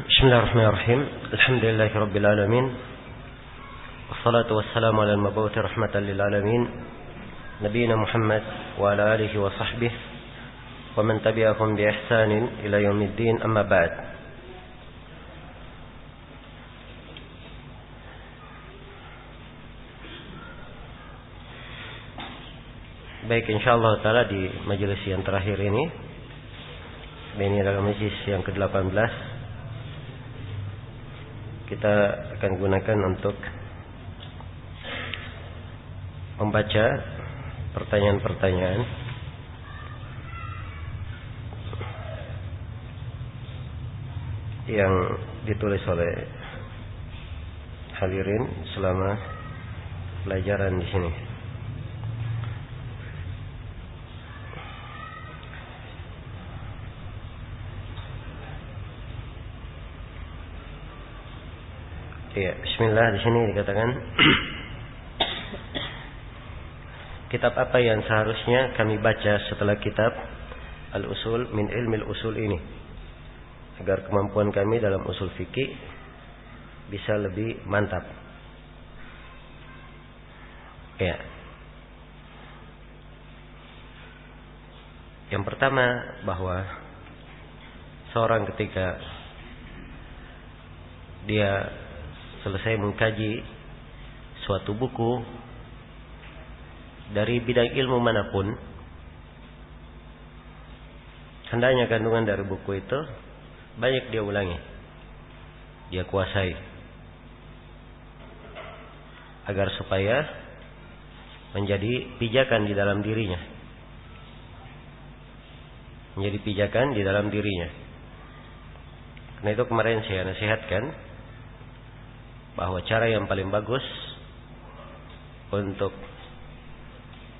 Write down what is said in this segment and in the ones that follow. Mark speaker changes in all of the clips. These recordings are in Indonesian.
Speaker 1: Bismillahirrahmanirrahim. Alhamdulillahirabbil alamin. Wassalatu wassalamu ala al-mabu'uthi rahmatan lil alamin. Nabiyina Muhammad wa ala alihi wa sahbihi wa man tabi'ahum bi ihsanin ila yaumiddin, amma ba'd. Baik, insyaallah taala di majelis yang terakhir ini adalah majelis yang ke-18. Kita akan gunakan untuk membaca pertanyaan-pertanyaan yang ditulis oleh hadirin selama pelajaran di sini. Ya, bismillah. Di sini dikatakan kitab apa yang seharusnya kami baca setelah kitab Al-Usul min Ilmil Usul ini, agar kemampuan kami dalam usul fikih bisa lebih mantap. Ya. Yang pertama, bahwa seorang ketika dia selesai mengkaji suatu buku dari bidang ilmu manapun, hendaknya kandungan dari buku itu banyak dia ulangi, dia kuasai, agar supaya menjadi pijakan di dalam dirinya, menjadi pijakan di dalam dirinya. Karena itu kemarin saya nasihatkan bahwa cara yang paling bagus untuk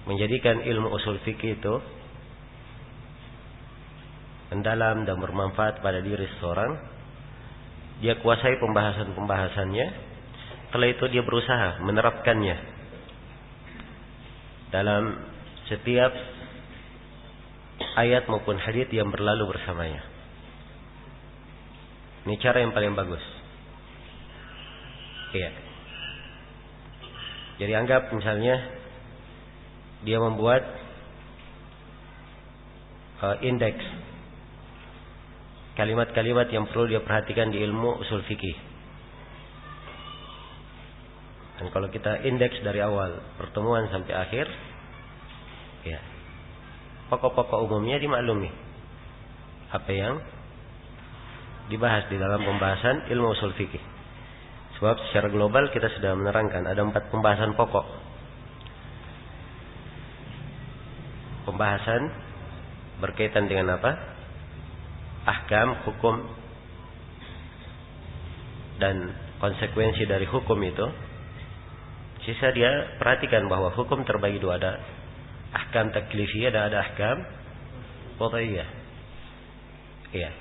Speaker 1: menjadikan ilmu usul fikih itu mendalam dan bermanfaat pada diri seseorang, dia kuasai pembahasan-pembahasannya. Setelah itu dia berusaha menerapkannya dalam setiap ayat maupun hadits yang berlalu bersamanya. Ini cara yang paling bagus. Iya. Jadi anggap misalnya dia membuat indeks kalimat-kalimat yang perlu dia perhatikan di ilmu usul fikih. Dan kalau kita indeks dari awal pertemuan sampai akhir, ya, pokok-pokok umumnya dimaklumi apa yang dibahas di dalam pembahasan ilmu usul fikih. Sebab secara global kita sudah menerangkan ada 4 pembahasan pokok. Pembahasan berkaitan dengan apa? Ahkam, hukum, dan konsekuensi dari hukum itu. Sisa dia perhatikan bahwa hukum terbagi 2, ada ahkam taklifiyah dan ada ahkam wad'iyah. Iya.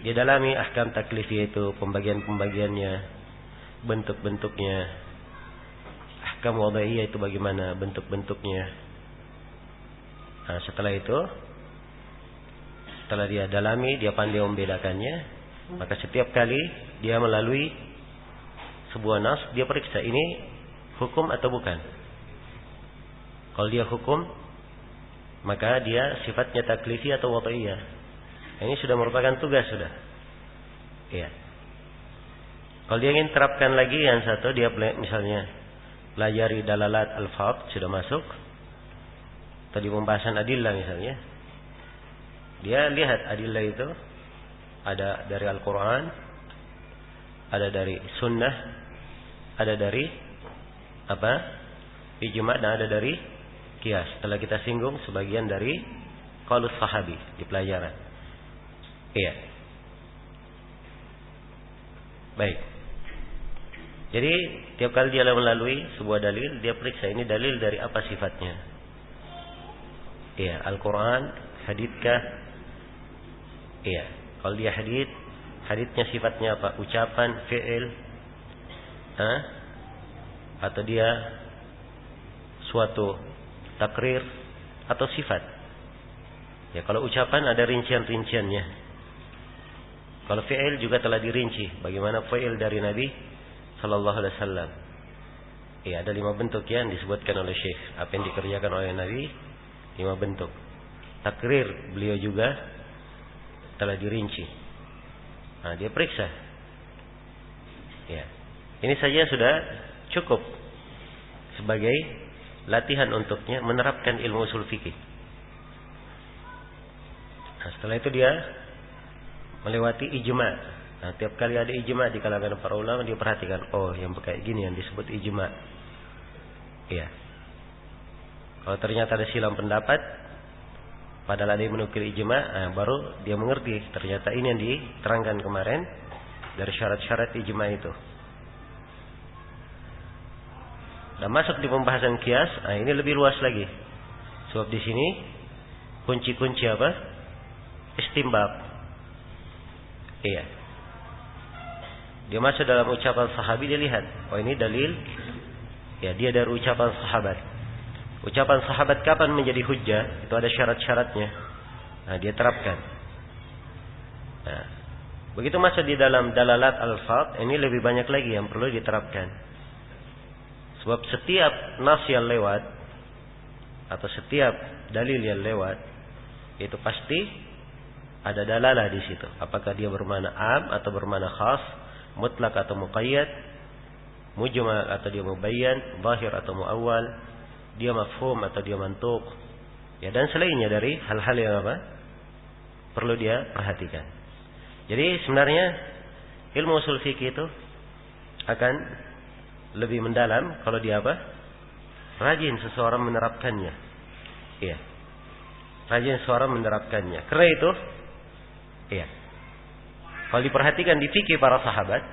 Speaker 1: Dia dalami ahkam taklifiyah itu pembagian-pembagiannya, bentuk-bentuknya. Ahkam wad'iyah itu bagaimana bentuk-bentuknya. Nah, setelah itu, setelah dia dalami, dia pandai membedakannya, maka setiap kali dia melalui sebuah nas, dia periksa ini hukum atau bukan. Kalau dia hukum, maka dia sifatnya taklifi atau wad'iyah. Ini sudah merupakan tugas sudah. Iya. Kalau dia ingin terapkan lagi yang satu, dia misalnya pelajari dalalat al-fadh, sudah masuk. Tadi pembahasan adillah misalnya. Dia lihat adillah itu ada dari Al-Quran, ada dari sunnah, ada dari apa? Ijma', dan ada dari qiyas. Setelah kita singgung sebagian dari qaulus sahabi di pelajaran. Iya. Baik. Jadi tiap kali dia melalui sebuah dalil, dia periksa ini dalil dari apa sifatnya. Iya, Al-Quran, hadithkah? Iya. Kalau dia hadithnya sifatnya apa? Ucapan, fi'il, atau dia suatu takrir atau sifat. Ya, kalau ucapan ada rincian-rinciannya. Kalau fi'il juga telah dirinci. Bagaimana fi'il dari Nabi Sallallahu Alaihi Wasallam. Ada 5 bentuk yang disebutkan oleh Syekh. Apa yang dikerjakan oleh Nabi 5 bentuk. Takrir beliau juga telah dirinci. Dia periksa. Ini saja sudah cukup sebagai latihan untuknya menerapkan ilmu usul fikih. Setelah itu dia melewati ijma. Tiap kali ada ijma di kalangan para ulama dia perhatikan, yang kayak gini yang disebut ijma. Kalau ternyata ada silang pendapat, padahal ada yang menukil ijma, baru dia mengerti ternyata ini yang diterangkan kemarin dari syarat-syarat ijma itu. Dan masuk di pembahasan kias, ini lebih luas lagi. Sebab di sini kunci-kunci apa? Istimbab. Dia masuk dalam ucapan sahabi, dia lihat, ini dalil. Dia dari ucapan sahabat. Ucapan sahabat kapan menjadi hujjah? Itu ada syarat-syaratnya. Dia terapkan. Begitu masuk di dalam dalalat al-fadh, ini lebih banyak lagi yang perlu diterapkan. Sebab setiap nas yang lewat atau setiap dalil yang lewat itu pasti ada dalalah di situ. Apakah dia bermakna am atau bermakna khas, mutlak atau muqayyad, mujmal atau dia mubayyan, zahir atau muawwal, dia mafhum atau dia mantuq. Dan selainnya dari hal-hal yang apa? Perlu dia perhatikan. Jadi sebenarnya ilmu usul fikih itu akan lebih mendalam kalau dia apa? Rajin seseorang menerapkannya. Rajin seseorang menerapkannya. Karena itu, kalau diperhatikan di fikih para sahabat,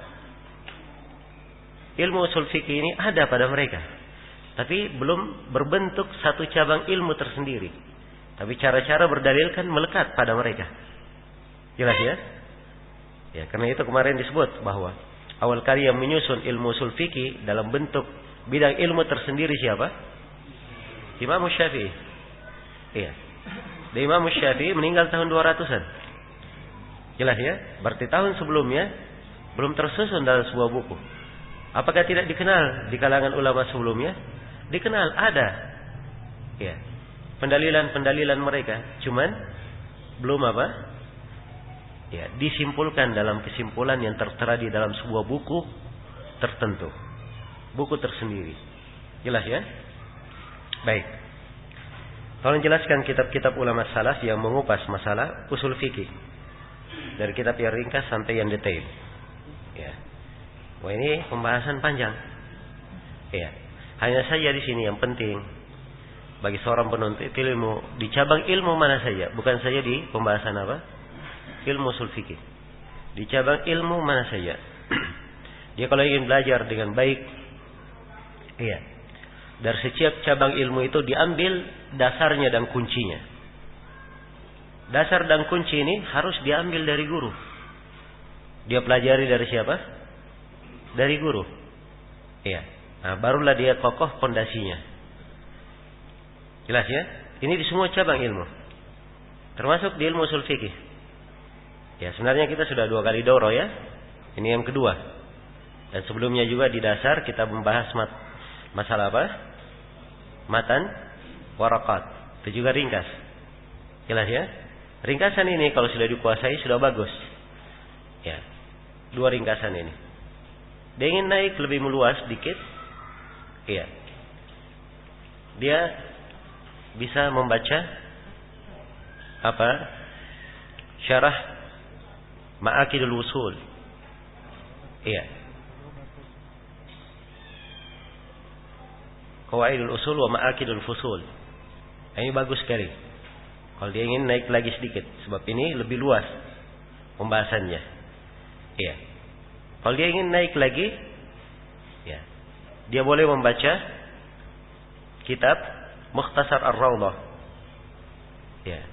Speaker 1: ilmu usul fikih ini ada pada mereka, tapi belum berbentuk satu cabang ilmu tersendiri. Tapi cara-cara berdalilkan melekat pada mereka. Jelas ya? Karena itu kemarin disebut bahwa awal kali yang menyusun ilmu usul fikih dalam bentuk bidang ilmu tersendiri siapa? Imam Syafi'i. Dan Imam Syafi'i meninggal tahun 200-an. Jelas ya? Berarti tahun sebelumnya belum tersusun dalam sebuah buku. Apakah tidak dikenal di kalangan ulama sebelumnya? Dikenal, ada. Pendalilan-pendalilan mereka, cuman belum apa? Disimpulkan dalam kesimpulan yang tertera di dalam sebuah buku tertentu, buku tersendiri. Jelas ya? Baik. Tolong jelaskan kitab-kitab ulama salaf yang mengupas masalah usul fikih dari kitab yang ringkas sampai yang detail. Ini pembahasan panjang. Hanya saja di sini yang penting bagi seorang penuntut ilmu di cabang ilmu mana saja, bukan saja di pembahasan apa? Ilmu usul fikih. Di cabang ilmu mana saja. Dia kalau ingin belajar dengan baik, dari setiap cabang ilmu itu diambil dasarnya dan kuncinya. Dasar dan kunci ini harus diambil dari guru. Dia pelajari dari siapa? Dari guru. Barulah dia kokoh pondasinya. Jelas ya? Ini di semua cabang ilmu. Termasuk di ilmu usul fikih. Sebenarnya kita sudah 2 kali daurah ya. Ini yang kedua. Dan sebelumnya juga di dasar kita membahas masalah apa? Matan waraqat. Itu juga ringkas. Jelas ya? Ringkasan ini kalau sudah dikuasai sudah bagus. 2 ringkasan ini. Dia ingin naik lebih meluas dikit. Dia bisa membaca apa? Syarah Ma'akidul Usul. Qawaidul Usul wa Ma'akidul Fusul. Ini bagus sekali. Kalau dia ingin naik lagi sedikit, sebab ini lebih luas pembahasannya. Kalau dia ingin naik lagi, dia boleh membaca kitab Mukhtasar Ar-Rawdah.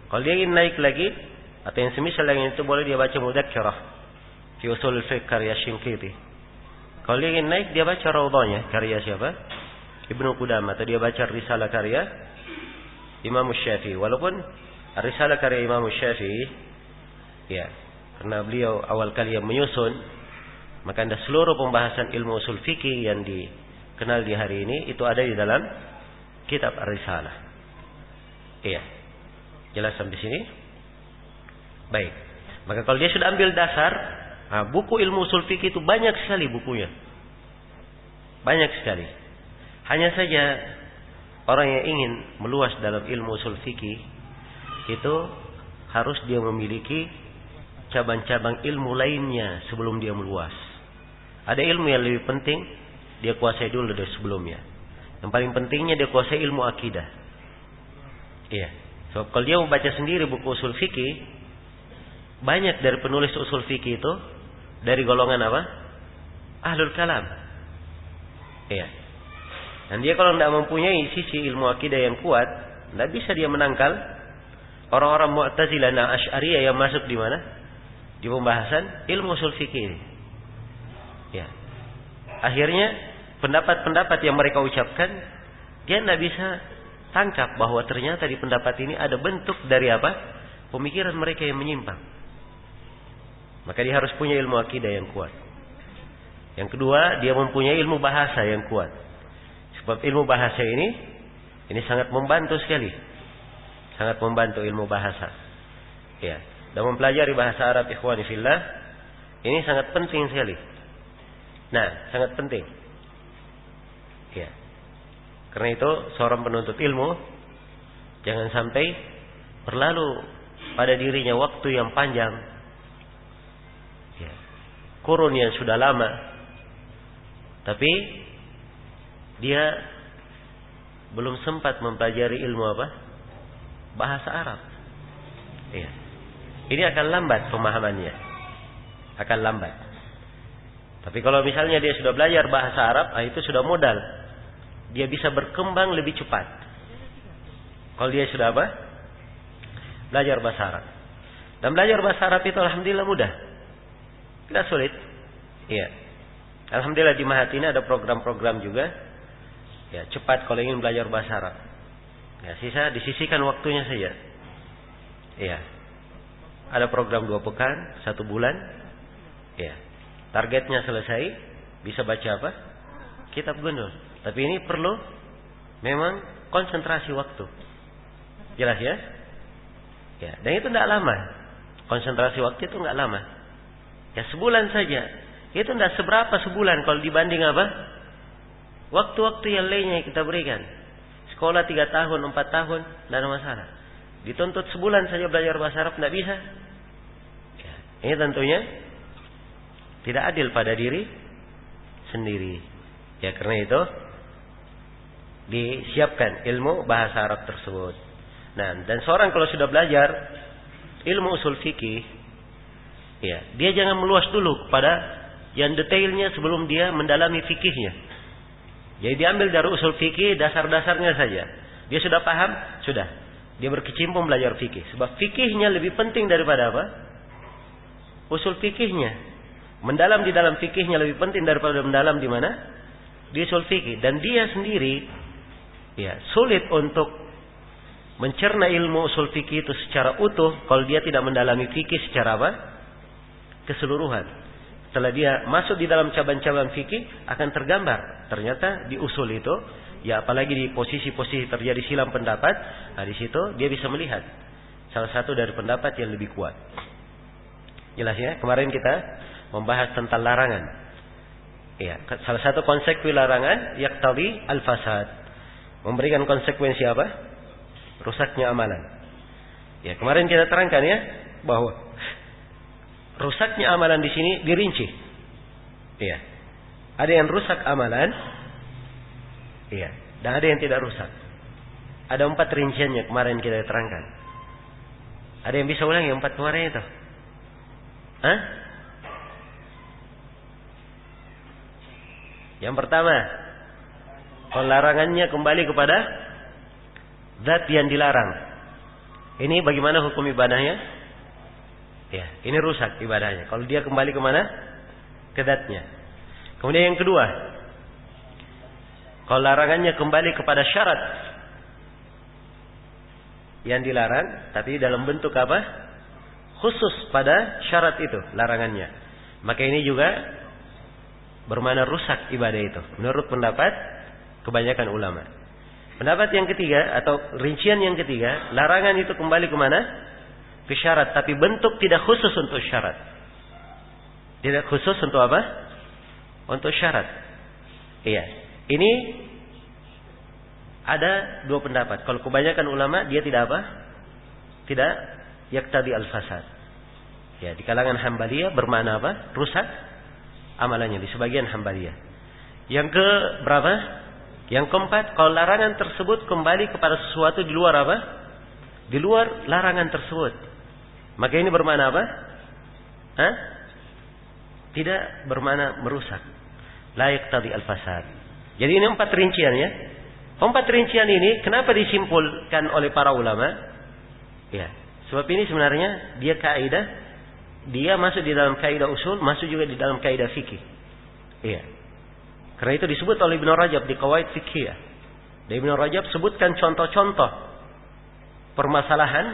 Speaker 1: Kalau dia ingin naik lagi atau yang semisal yang itu, boleh dia baca Mudzakkirah fi Ushul Fiqh karya Shinqiti. Kalau dia ingin naik, dia baca Rawdahnya karya siapa? Ibnu Qudamah. Atau dia baca Risalah karya Imam Syafi'i. Walaupun Risalah karya Imam Syafi'i Karena beliau awal kali yang menyusun, maka anda seluruh pembahasan ilmu usul fikih yang dikenal di hari ini itu ada di dalam kitab Ar-Risalah. Iya. Jelas sampai sini? Baik. Maka kalau dia sudah ambil dasar, buku ilmu usul fikih itu banyak sekali bukunya. Banyak sekali. Hanya saja orang yang ingin meluas dalam ilmu usul fikih itu harus dia memiliki cabang-cabang ilmu lainnya sebelum dia meluas. Ada ilmu yang lebih penting dia kuasai dulu dari sebelumnya. Yang paling pentingnya dia kuasai ilmu akidah. Iya. So, kalau dia membaca sendiri buku usul fikih, banyak dari penulis usul fikih itu dari golongan apa? Ahlul kalam. Iya. Dan dia kalau tidak mempunyai sisi ilmu akidah yang kuat, tidak bisa dia menangkal orang-orang Mu'tazilah dan Asy'ariyah yang masuk di mana? Di pembahasan ilmu usul fikih ini. Ya. Akhirnya pendapat-pendapat yang mereka ucapkan dia tidak bisa tangkap bahwa ternyata di pendapat ini ada bentuk dari apa? Pemikiran mereka yang menyimpang. Maka dia harus punya ilmu akidah yang kuat. Yang kedua, dia mempunyai ilmu bahasa yang kuat. Sebab ilmu bahasa ini sangat membantu sekali. Sangat membantu ilmu bahasa. Ya. Dan mempelajari bahasa Arab ikhwani fillah ini sangat penting sekali. Nah, sangat penting. Ya. Karena itu seorang penuntut ilmu jangan sampai berlalu pada dirinya waktu yang panjang. Ya. Kurun yang sudah lama. Tapi dia belum sempat mempelajari ilmu apa? Bahasa Arab. Ya. Ini akan lambat pemahamannya. Akan lambat. Tapi kalau misalnya dia sudah belajar bahasa Arab, itu sudah modal. Dia bisa berkembang lebih cepat. Kalau dia sudah apa? Belajar bahasa Arab. Dan belajar bahasa Arab itu alhamdulillah mudah. Tidak sulit. Iya. Alhamdulillah di Mahat ini ada program-program juga. Ya, cepat kalau ingin belajar bahasa Arab. Ya, sisa disisihkan waktunya saja. Iya. Ada program 2 pekan, 1 bulan. Ya. Targetnya selesai, bisa baca apa? Kitab Gundul. Tapi ini perlu memang konsentrasi waktu. Jelas ya? Ya, dan itu tidak lama. Konsentrasi waktu itu tidak lama. Ya, sebulan saja. Itu tidak seberapa sebulan kalau dibanding apa? Waktu-waktu yang lainnya yang kita berikan. Sekolah 3 tahun, 4 tahun, tidak ada masalah. Dituntut sebulan saja belajar bahasa Arab, tidak bisa. Ya, ini tentunya tidak adil pada diri sendiri. Ya, karena itu disiapkan ilmu bahasa Arab tersebut. Nah, dan seorang kalau sudah belajar ilmu usul fikih, ya, dia jangan meluas dulu kepada yang detailnya sebelum dia mendalami fikihnya. Jadi diambil dari usul fikih dasar-dasarnya saja. Dia sudah paham, sudah. Dia berkecimpung belajar fikih. Sebab fikihnya lebih penting daripada apa? Usul fikihnya. Mendalam di dalam fikihnya lebih penting daripada mendalam di mana? Di usul fikih. Dan dia sendiri ya sulit untuk mencerna ilmu usul fikih itu secara utuh kalau dia tidak mendalami fikih secara apa? Keseluruhan. Setelah dia masuk di dalam cabang-cabang fikih akan tergambar. Ternyata di usul itu, ya apalagi di posisi-posisi terjadi silang pendapat, nah di situ dia bisa melihat salah satu dari pendapat yang lebih kuat. Jelas ya? Kemarin kita membahas tentang larangan. Ya, salah satu konsekuensi larangan yaqtadi al-fasad. Memberikan konsekuensi apa? Rusaknya amalan. Ya, kemarin kita terangkan ya bahwa rusaknya amalan di sini dirinci. Iya. Ada yang rusak amalan. Iya. Dan ada yang tidak rusak. Ada 4 rinciannya kemarin kita terangkan. Ada yang bisa ulang yang 4 kemarin itu? Hah? Yang pertama, larangannya kembali kepada zat yang dilarang. Ini bagaimana hukum ibadahnya? Ya, ini rusak ibadahnya. Kalau dia kembali kemana? Ke zatnya. Kemudian yang kedua, kalau larangannya kembali kepada syarat yang dilarang, tapi dalam bentuk apa? khusus pada syarat itu, larangannya, maka ini juga bermakna rusak ibadah itu. Menurut pendapat kebanyakan ulama. Pendapat yang ketiga atau rincian yang ketiga, larangan itu kembali kemana? Ke syarat, tapi bentuk tidak khusus untuk syarat. Tidak khusus untuk apa? Untuk syarat. Iya. Ini ada dua pendapat. Kalau kebanyakan ulama dia tidak apa? Tidak yaktadi al-fasad. Ya, di kalangan Hambaliyah bermakna apa? Rusak amalannya di sebagian Hambaliyah. Yang ke berapa? Yang keempat, kalau larangan tersebut kembali kepada sesuatu di luar apa? Di luar larangan tersebut. Maka ini bermakna apa? Hah? Tidak bermakna merusak. La yaktadi al-fasad. Jadi ini 4 rincian ya. 4 rincian ini kenapa disimpulkan oleh para ulama? Ya, sebab ini sebenarnya dia kaidah, dia masuk di dalam kaidah usul, masuk juga di dalam kaidah fikih. Iya. Karena itu disebut oleh Ibnu Rajab di Qawaid Fiqhiyah. Dan Ibnu Rajab sebutkan contoh-contoh permasalahan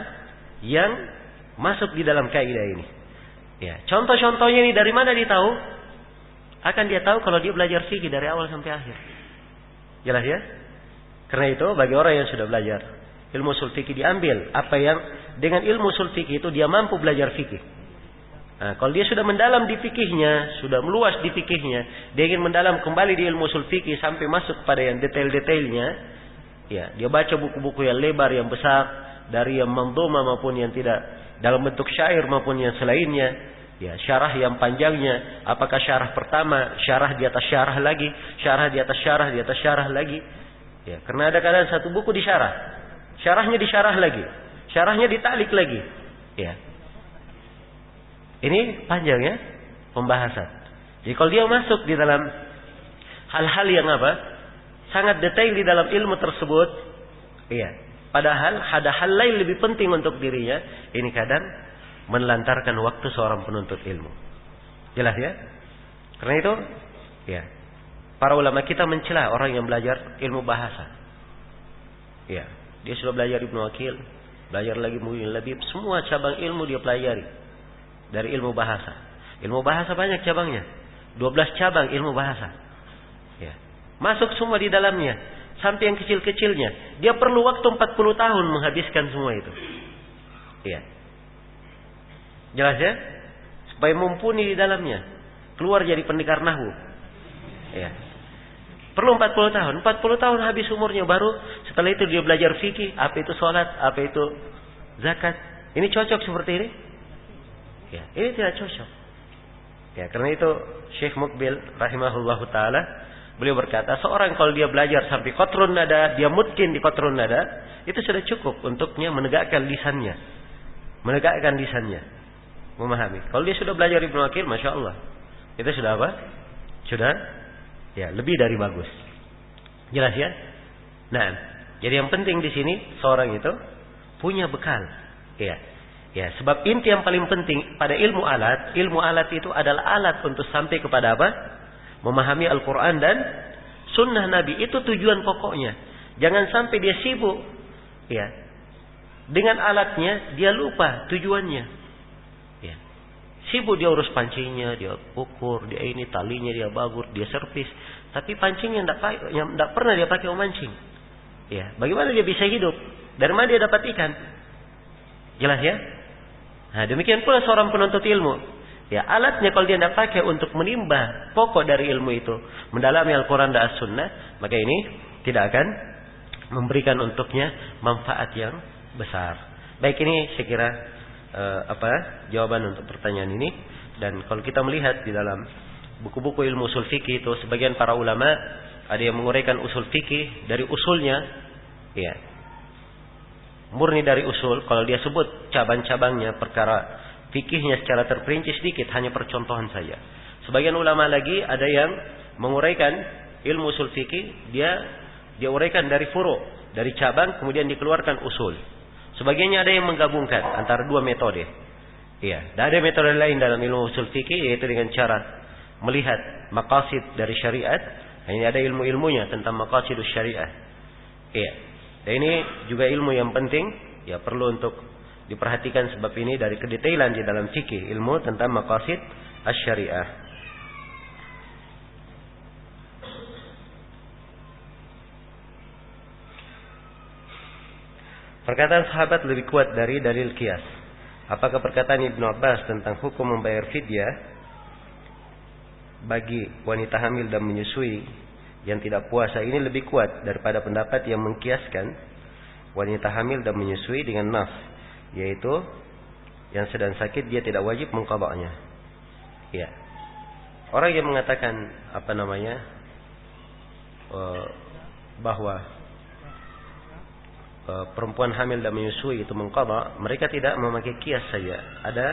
Speaker 1: yang masuk di dalam kaidah ini. Ya, contoh-contohnya ini dari mana dia tahu? Akan dia tahu kalau dia belajar fikih dari awal sampai akhir. Jelas ya? Karena itu bagi orang yang sudah belajar ilmu usul fikih, diambil apa yang dengan ilmu usul fikih itu dia mampu belajar fikih. Nah, kalau dia sudah mendalam di fikihnya, sudah meluas di fikihnya, dia ingin mendalam kembali di ilmu usul fikih sampai masuk pada yang detail-detailnya, ya, dia baca buku-buku yang lebar, yang besar, dari yang mandhumah maupun yang tidak dalam bentuk syair maupun yang selainnya, ya, syarah yang panjangnya, apakah syarah pertama, syarah di atas syarah lagi, syarah di atas syarah, di atas syarah lagi. Ya, karena ada kadang satu buku disyarah, syarahnya disyarah lagi, syarahnya ditalik lagi. Ya. Ini panjang ya pembahasan. Jadi kalau dia masuk di dalam hal-hal yang apa? Sangat detail di dalam ilmu tersebut, iya. Padahal ada hal lain lebih penting untuk dirinya, ini kadang menelantarkan waktu seorang penuntut ilmu. Jelas ya? Karena itu, ya. Para ulama kita mencela orang yang belajar ilmu bahasa. Ya, dia sudah belajar Ibnu Aqil, belajar lagi Muhyiddin Labib, semua cabang ilmu dia pelajari dari ilmu bahasa. Ilmu bahasa banyak cabangnya, 12 cabang ilmu bahasa. Ya, masuk semua di dalamnya, sampai yang kecil-kecilnya. Dia perlu waktu 40 tahun menghabiskan semua itu. Ya, jelas ya? Supaya mumpuni di dalamnya, keluar jadi pendekar nahwu. Ya. Perlu 40 tahun. 40 tahun habis umurnya, baru setelah itu dia belajar fikih, apa itu sholat, apa itu zakat. Ini cocok seperti ini? Ya, ini tidak cocok. Ya, karena itu Syekh Muqbil rahimahullahu taala beliau berkata, seorang kalau dia belajar sampai qatrun nada, dia mutqin di qatrun nada, itu sudah cukup untuknya menegakkan lisannya. Menegakkan lisannya. Memahami. Kalau dia sudah belajar Ibnu Aqil, Masya Allah, itu sudah apa? Sudah ya, lebih dari bagus. Jelas ya? Nah, jadi yang penting di sini seorang itu punya bekal. Ya. Ya, sebab inti yang paling penting pada ilmu alat itu adalah alat untuk sampai kepada apa? Memahami Al-Qur'an dan sunnah Nabi. Itu tujuan pokoknya. Jangan sampai dia sibuk ya dengan alatnya, dia lupa tujuannya. Ya. Sibuk dia urus pancingnya, dia ukur, dia ini talinya dia bagur, dia servis, tapi pancingnya tidak pernah dia pakai memancing. Ya, bagaimana dia bisa hidup? Dari mana dia dapat ikan? Jelas ya? Nah, demikian pula seorang penuntut ilmu. Ya, alatnya kalau dia tidak pakai untuk menimba pokok dari ilmu itu, mendalami Al-Quran dan As-Sunnah, maka ini tidak akan memberikan untuknya manfaat yang besar. Baik, ini saya kira jawaban untuk pertanyaan ini. Dan kalau kita melihat di dalam buku-buku ilmu usul fikih itu, sebagian para ulama ada yang menguraikan usul fikih dari usulnya, ya, murni dari usul. Kalau dia sebut cabang-cabangnya, perkara fikihnya secara terperinci sedikit, hanya percontohan saja. Sebagian ulama lagi ada yang menguraikan ilmu usul fikih, dia uraikan dari furu', dari cabang, kemudian dikeluarkan usul. Sebagiannya ada yang menggabungkan antara dua metode. Iya, dan ada metode lain dalam ilmu usul fikih, yaitu dengan cara melihat maqasid dari syariat. Ini ada ilmu-ilmunya tentang maqasidus syariah. Iya. Dan ini juga ilmu yang penting, ya, perlu untuk Diperhatikan sebab ini dari kedetailan di dalam fikih, ilmu tentang maqasid asy-syariah. Perkataan sahabat lebih kuat dari dalil qiyas. Apakah perkataan Ibnu Abbas tentang hukum membayar fidyah bagi wanita hamil dan menyusui yang tidak puasa ini lebih kuat daripada pendapat yang mengkiaskan wanita hamil dan menyusui dengan nas, yaitu yang sedang sakit dia tidak wajib mengqadanya. Ya. Orang yang mengatakan bahwa perempuan hamil dan menyusui itu mengqadha, mereka tidak memakai kias saja. Ada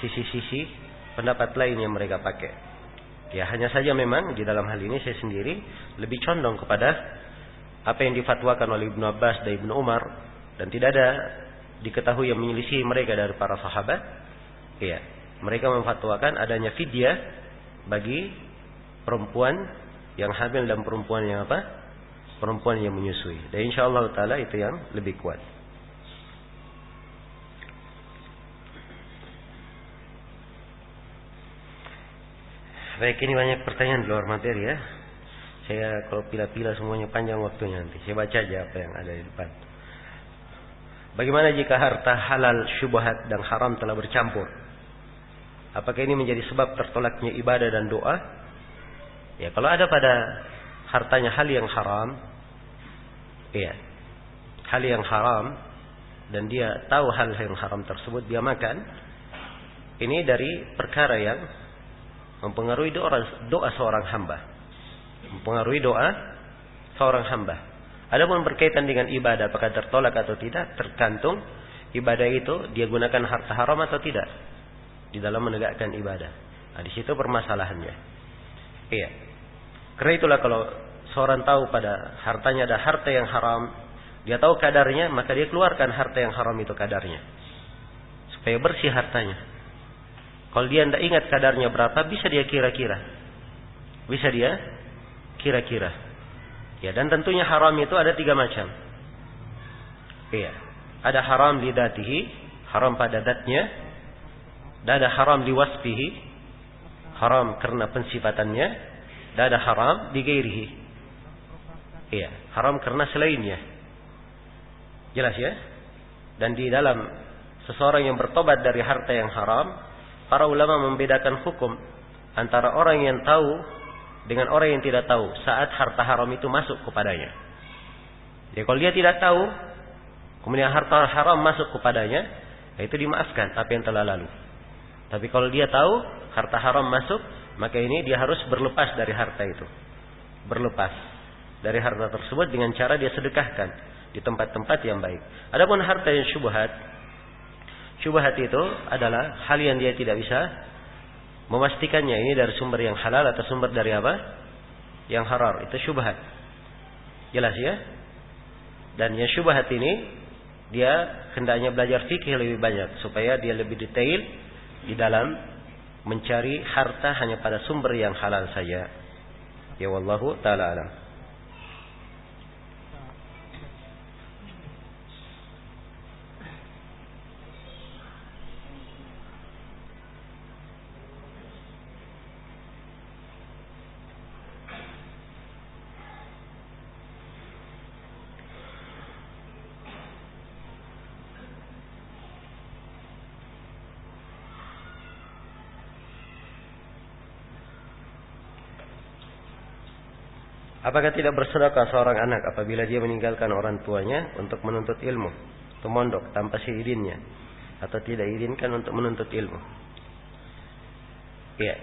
Speaker 1: sisi-sisi pendapat lain yang mereka pakai. Ya, hanya saja memang di dalam hal ini saya sendiri lebih condong kepada apa yang difatwakan oleh Ibnu Abbas dan Ibnu Umar, dan tidak ada diketahui yang menyelisih mereka dari para sahabat. Ya, mereka memfatwakan adanya fidyah bagi perempuan yang hamil dan perempuan yang perempuan yang menyusui. Dan insyaallah taala itu yang lebih kuat. Baik, ini banyak pertanyaan di luar materi ya. Saya kalau pila-pila semuanya panjang waktunya nanti. Saya baca aja apa yang ada di depan. Bagaimana jika harta halal, syubhat dan haram telah bercampur? Apakah ini menjadi sebab tertolaknya ibadah dan doa? Ya, kalau ada pada hartanya hal yang haram, iya, hal yang haram, dan dia tahu hal yang haram tersebut, dia makan, ini dari perkara yang mempengaruhi doa seorang hamba. Mempengaruhi doa seorang hamba. Adapun berkaitan dengan ibadah, apakah tertolak atau tidak, tergantung ibadah itu dia gunakan harta haram atau tidak di dalam menegakkan ibadah. Nah, di situ permasalahannya. Iya. Karena itulah kalau seorang tahu pada hartanya ada harta yang haram, dia tahu kadarnya, maka dia keluarkan harta yang haram itu kadarnya, supaya bersih hartanya. Kalau dia tidak ingat kadarnya berapa, bisa dia kira-kira. Bisa dia kira-kira. Ya, dan tentunya haram itu ada 3 macam. Iya. Ada haram li dzatihi, haram pada zatnya. Dan ada haram li wasfihi, haram karena pensifatannya. Dan ada haram li ghairihi. Iya, haram karena selainnya. Jelas ya? Dan di dalam seseorang yang bertobat dari harta yang haram, para ulama membedakan hukum antara orang yang tahu dengan orang yang tidak tahu saat harta haram itu masuk kepadanya. Jadi kalau dia tidak tahu, kemudian harta haram masuk kepadanya, itu dimaafkan apa yang telah lalu. Tapi kalau dia tahu harta haram masuk, maka ini dia harus berlepas dari harta itu. Berlepas dari harta tersebut dengan cara dia sedekahkan di tempat-tempat yang baik. Adapun harta yang syubhat, syubhat itu adalah hal yang dia tidak bisa memastikannya ini dari sumber yang halal atau sumber dari apa? Yang haram. Itu syubhat. Jelas ya? Dan yang syubhat ini dia hendaknya belajar fikih lebih banyak supaya dia lebih detail di dalam mencari harta hanya pada sumber yang halal saja. Ya wallahu taala alam. Apakah tidak bersedekah seorang anak apabila dia meninggalkan orang tuanya untuk menuntut ilmu, atau mondok tanpa seidinnya, atau tidak izinkan untuk menuntut ilmu? Ya.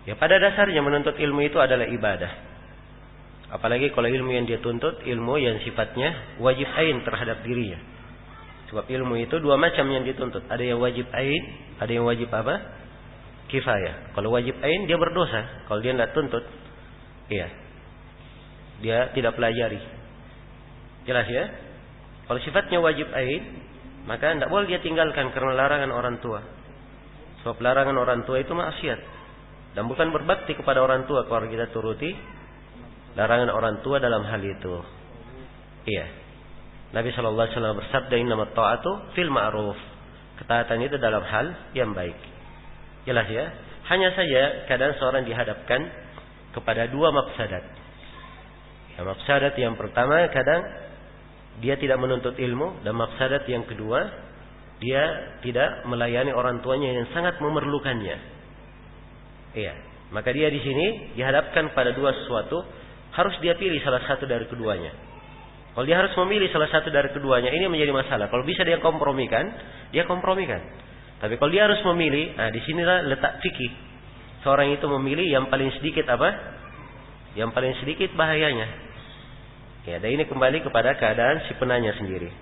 Speaker 1: Ya, pada dasarnya menuntut ilmu itu adalah ibadah. Apalagi kalau ilmu yang dia tuntut, ilmu yang sifatnya wajib ain terhadap dirinya. Sebab ilmu itu 2 macam yang dituntut. Ada yang wajib ain, ada yang wajib apa? Kifayah. Kalau wajib ain dia berdosa. Kalau dia tidak tuntut, iya, dia tidak pelajari. Jelas ya? Kalau sifatnya wajib ain, maka tidak boleh dia tinggalkan karena larangan orang tua. Sebab larangan orang tua itu maksiat. Dan bukan berbakti kepada orang tua kalau kita turuti larangan orang tua dalam hal itu. Iya. Nabi sallallahu alaihi wasallam bersabda, "Innamat ta'atu fil ma'ruf." Ketaatan itu dalam hal yang baik. Jelas ya? Hanya saja kadang seorang dihadapkan kepada dua mafsadat. Ya, mafsadat yang pertama kadang dia tidak menuntut ilmu, dan mafsadat yang kedua dia tidak melayani orang tuanya yang sangat memerlukannya. Iya, maka dia di sini dihadapkan pada dua sesuatu, harus dia pilih salah satu dari keduanya. Kalau dia harus memilih salah satu dari keduanya, ini menjadi masalah. Kalau bisa dia kompromikan, dia kompromikan. Tapi kalau dia harus memilih, nah di sinilah letak fikih. Seorang itu memilih yang paling sedikit apa? Yang paling sedikit bahayanya. Ya, dan ini kembali kepada keadaan si penanya sendiri.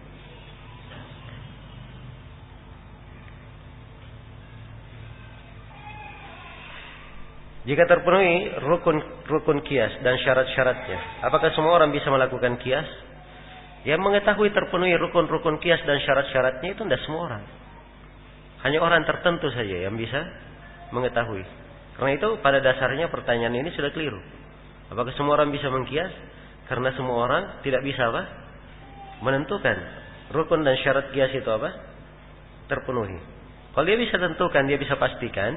Speaker 1: Jika terpenuhi rukun kias dan syarat-syaratnya, apakah semua orang bisa melakukan kias? Yang mengetahui terpenuhi rukun-rukun kias dan syarat-syaratnya itu tidak semua orang. Hanya orang tertentu saja yang bisa mengetahui. Karena itu pada dasarnya pertanyaan ini sudah keliru. Apakah semua orang bisa mengkias? Karena semua orang tidak bisa apa? Menentukan rukun dan syarat kias itu apa? Terpenuhi. Kalau dia bisa tentukan, dia bisa pastikan,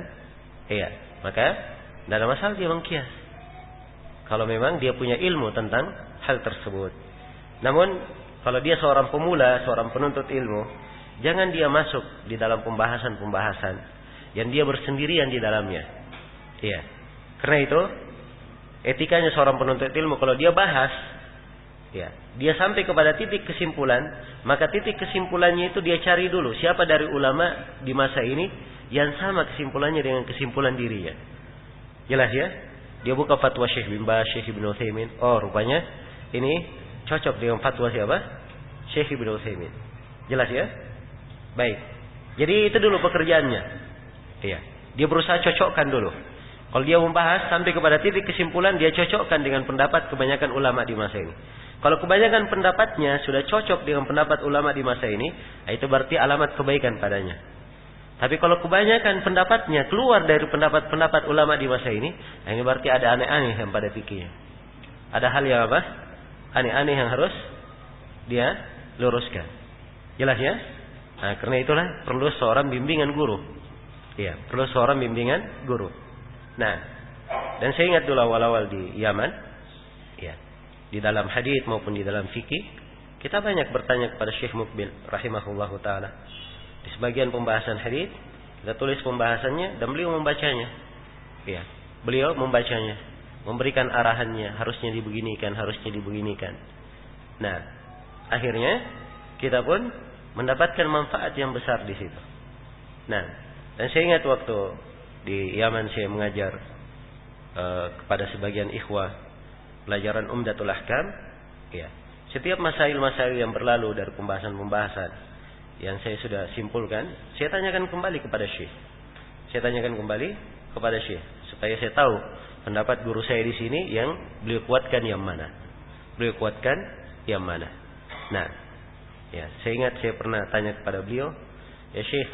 Speaker 1: iya, maka tidak ada masalah dia mengkias. Kalau memang dia punya ilmu tentang hal tersebut. Namun kalau dia seorang pemula, seorang penuntut ilmu, jangan dia masuk di dalam pembahasan-pembahasan yang dia bersendirian di dalamnya. Iya. Karena itu etikanya seorang penuntut ilmu, kalau dia bahas, ya, dia sampai kepada titik kesimpulan, maka titik kesimpulannya itu dia cari dulu siapa dari ulama di masa ini yang sama kesimpulannya dengan kesimpulan dirinya. Jelas ya? Dia buka fatwa Syekh bin Baz, Syekh Ibnu Utsaimin. Oh, rupanya ini cocok dengan fatwa siapa? Syekh Ibnu Utsaimin. Jelas ya? Baik. Jadi itu dulu pekerjaannya. Iya. Dia berusaha cocokkan dulu. Kalau dia membahas sampai kepada titik kesimpulan, dia cocokkan dengan pendapat kebanyakan ulama di masa ini. Kalau kebanyakan pendapatnya sudah cocok dengan pendapat ulama di masa ini, itu berarti alamat kebaikan padanya. Tapi kalau kebanyakan pendapatnya keluar dari pendapat-pendapat ulama di masa ini berarti ada aneh-aneh yang pada fikihnya. Ada hal yang apa? Aneh-aneh yang harus dia luruskan. Jelas ya? Nah, karena itulah perlu seorang bimbingan guru. Iya, perlu seorang bimbingan guru. Nah, dan saya ingat dulu awal-awal di Yaman, ya, di dalam hadits maupun di dalam fikih, kita banyak bertanya kepada Syekh Mukbil rahimahullahu taala. Di sebagian pembahasan hadits, kita tulis pembahasannya dan beliau membacanya. Ya, beliau membacanya, memberikan arahannya, harusnya dibeginikan, harusnya dibeginikan. Nah, akhirnya kita pun mendapatkan manfaat yang besar di situ. Nah, dan saya ingat waktu di Yaman saya mengajar kepada sebagian ikhwah pelajaran Umdatul Ahkam, ya. Setiap masail-masail yang berlalu dari pembahasan-pembahasan yang saya sudah simpulkan, saya tanyakan kembali kepada Syekh. Saya tanyakan kembali kepada Syekh supaya saya tahu pendapat guru saya di sini yang beliau kuatkan yang mana. Beliau kuatkan yang mana. Nah, ya, saya ingat saya pernah tanya kepada beliau, ya Syekh,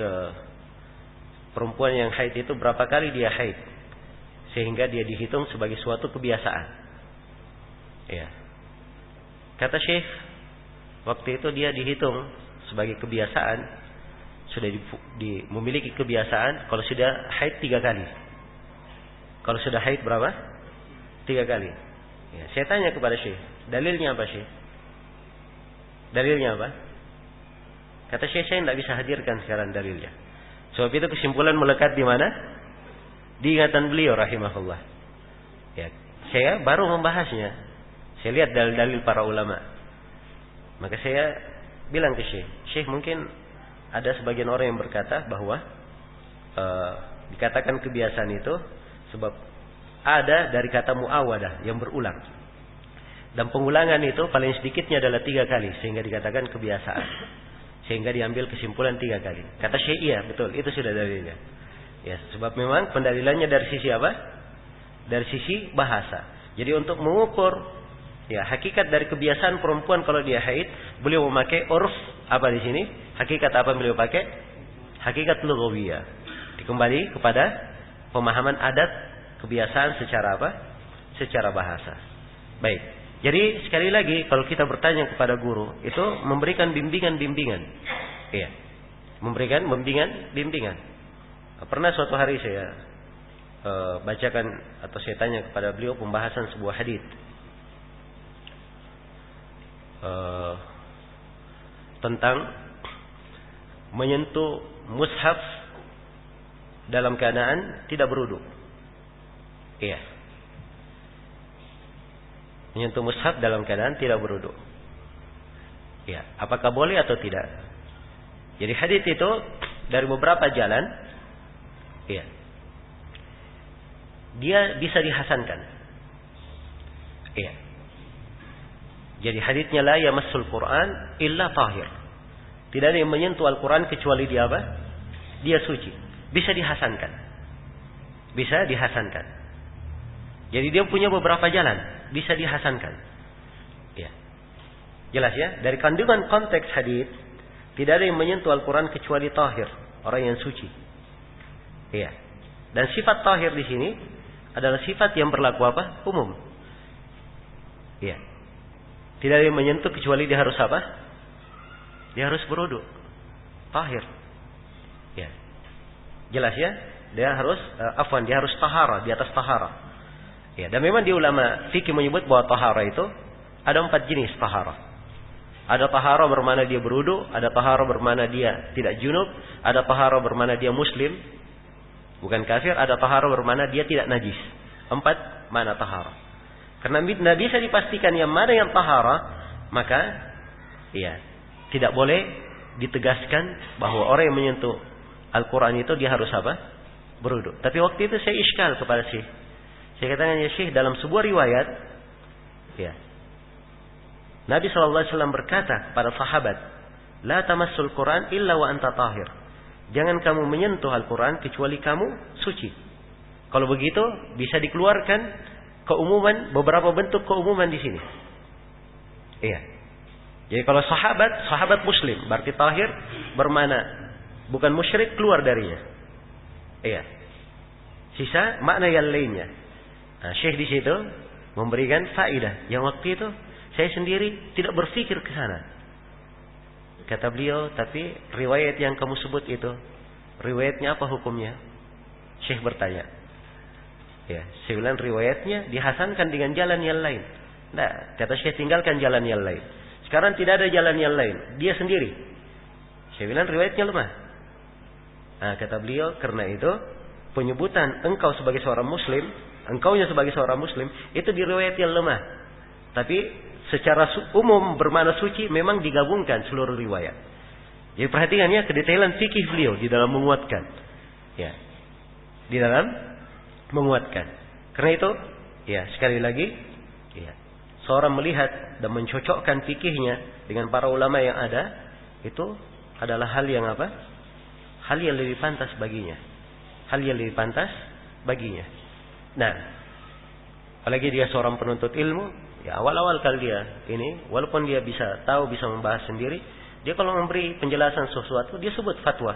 Speaker 1: perempuan yang haid itu berapa kali dia haid sehingga dia dihitung sebagai suatu kebiasaan. Ya. Kata Syekh, waktu itu dia dihitung sebagai kebiasaan, sudah memiliki kebiasaan kalau sudah haid 3 kali. Kalau sudah haid berapa? 3 kali. Ya, saya tanya kepada Syekh, dalilnya apa Syekh? Dalilnya apa? Kata Syekh, saya tidak bisa hadirkan sekarang dalilnya. Sebab itu kesimpulan melekat di mana? Di ingatan beliau rahimahullah. Ya, saya baru membahasnya. Saya lihat dalil-dalil para ulama. Maka saya bilang ke Syekh, Syekh, mungkin ada sebagian orang yang berkata bahwa dikatakan kebiasaan itu sebab ada dari kata muawadah yang berulang. Dan pengulangan itu paling sedikitnya adalah 3 kali sehingga dikatakan kebiasaan. Sehingga diambil kesimpulan 3 kali. Kata Syekh, iya betul, itu sudah dalilnya. Ya, sebab memang pendalilannya dari sisi apa? Dari sisi bahasa. Jadi untuk mengukur ya hakikat dari kebiasaan perempuan kalau dia haid, beliau memakai urf apa di sini? Hakikat apa beliau pakai? Hakikat lughawiyah. Dikembali kepada pemahaman adat kebiasaan secara apa? Secara bahasa. Baik. Jadi sekali lagi kalau kita bertanya kepada guru itu memberikan bimbingan-bimbingan. Iya. Memberikan bimbingan. Pernah suatu hari saya bacakan atau saya tanya kepada beliau pembahasan sebuah hadits tentang menyentuh mushaf dalam keadaan tidak berwudu. Iya. Menyentuh mushaf dalam keadaan tidak berwudu. Ya, apakah boleh atau tidak? Jadi hadis itu dari beberapa jalan, ya, dia bisa dihasankan. Ya. Jadi hadisnya la yamassul Quran illa tahir. Tidak ada yang menyentuh Al-Quran kecuali dia apa? Dia suci. Bisa dihasankan. Bisa dihasankan. Jadi dia punya beberapa jalan. Bisa dihasankan. Ya. Jelas ya? Dari kandungan konteks hadis, tidak ada yang menyentuh Al-Quran kecuali tahir. Orang yang suci. Ya. Dan sifat tahir di sini adalah sifat yang berlaku apa? Umum. Ya. Tidak ada yang menyentuh kecuali dia harus apa? Dia harus berwudu. Tahir. Ya. Jelas ya? Dia harus dia harus tahara, di atas tahara. Ya, dan memang di ulama fikih menyebut bahwa tahara itu ada 4 jenis tahara. Ada tahara bermana dia berwudu, ada tahara bermana dia tidak junub, ada tahara bermana dia muslim, bukan kafir, ada tahara bermana dia tidak najis. 4 mana tahara. Karena tidak bisa dipastikan yang mana yang tahara, maka ya, tidak boleh ditegaskan bahwa orang yang menyentuh Al-Quran itu dia harus apa? Berwudu. Tapi waktu itu saya iskal kepada Syekh. Saya katakan, ya Syekh, dalam sebuah riwayat, ya, Nabi SAW berkata kepada sahabat, la tamassul Quran illa wa anta tahir. Jangan kamu menyentuh Al-Quran kecuali kamu suci. Kalau begitu bisa dikeluarkan keumuman, beberapa bentuk keumuman di sini. Iya. Jadi kalau sahabat muslim, berarti tahir bermana bukan musyrik, keluar darinya. Iya. Sisa makna yang lainnya. Nah, Syekh di situ memberikan faedah yang waktu itu saya sendiri tidak berpikir ke sana. Kata beliau, tapi riwayat yang kamu sebut itu, riwayatnya apa hukumnya? Syekh bertanya. Ya, saya bilang riwayatnya dihasankan dengan jalan yang lain. Nah, kata Syekh, tinggalkan jalan yang lain. Sekarang tidak ada jalan yang lain, dia sendiri. Saya bilang riwayatnya lemah. Nah, kata beliau, karena itu penyebutan engkau sebagai seorang muslim, engkaunya sebagai seorang muslim, itu di riwayat yang lemah. Tapi secara umum bermakna suci memang digabungkan seluruh riwayat. Jadi perhatikan ya kedetailan fikih beliau di dalam menguatkan. Ya. Di dalam menguatkan. Karena itu, ya, sekali lagi, ya, seorang melihat dan mencocokkan fikihnya dengan para ulama yang ada, itu adalah hal yang apa? Hal yang lebih pantas baginya. Hal yang lebih pantas baginya. Nah, apalagi dia seorang penuntut ilmu, ya awal-awal kali dia ini, walaupun dia bisa tahu, bisa membahas sendiri, dia kalau memberi penjelasan sesuatu, dia sebut fatwa.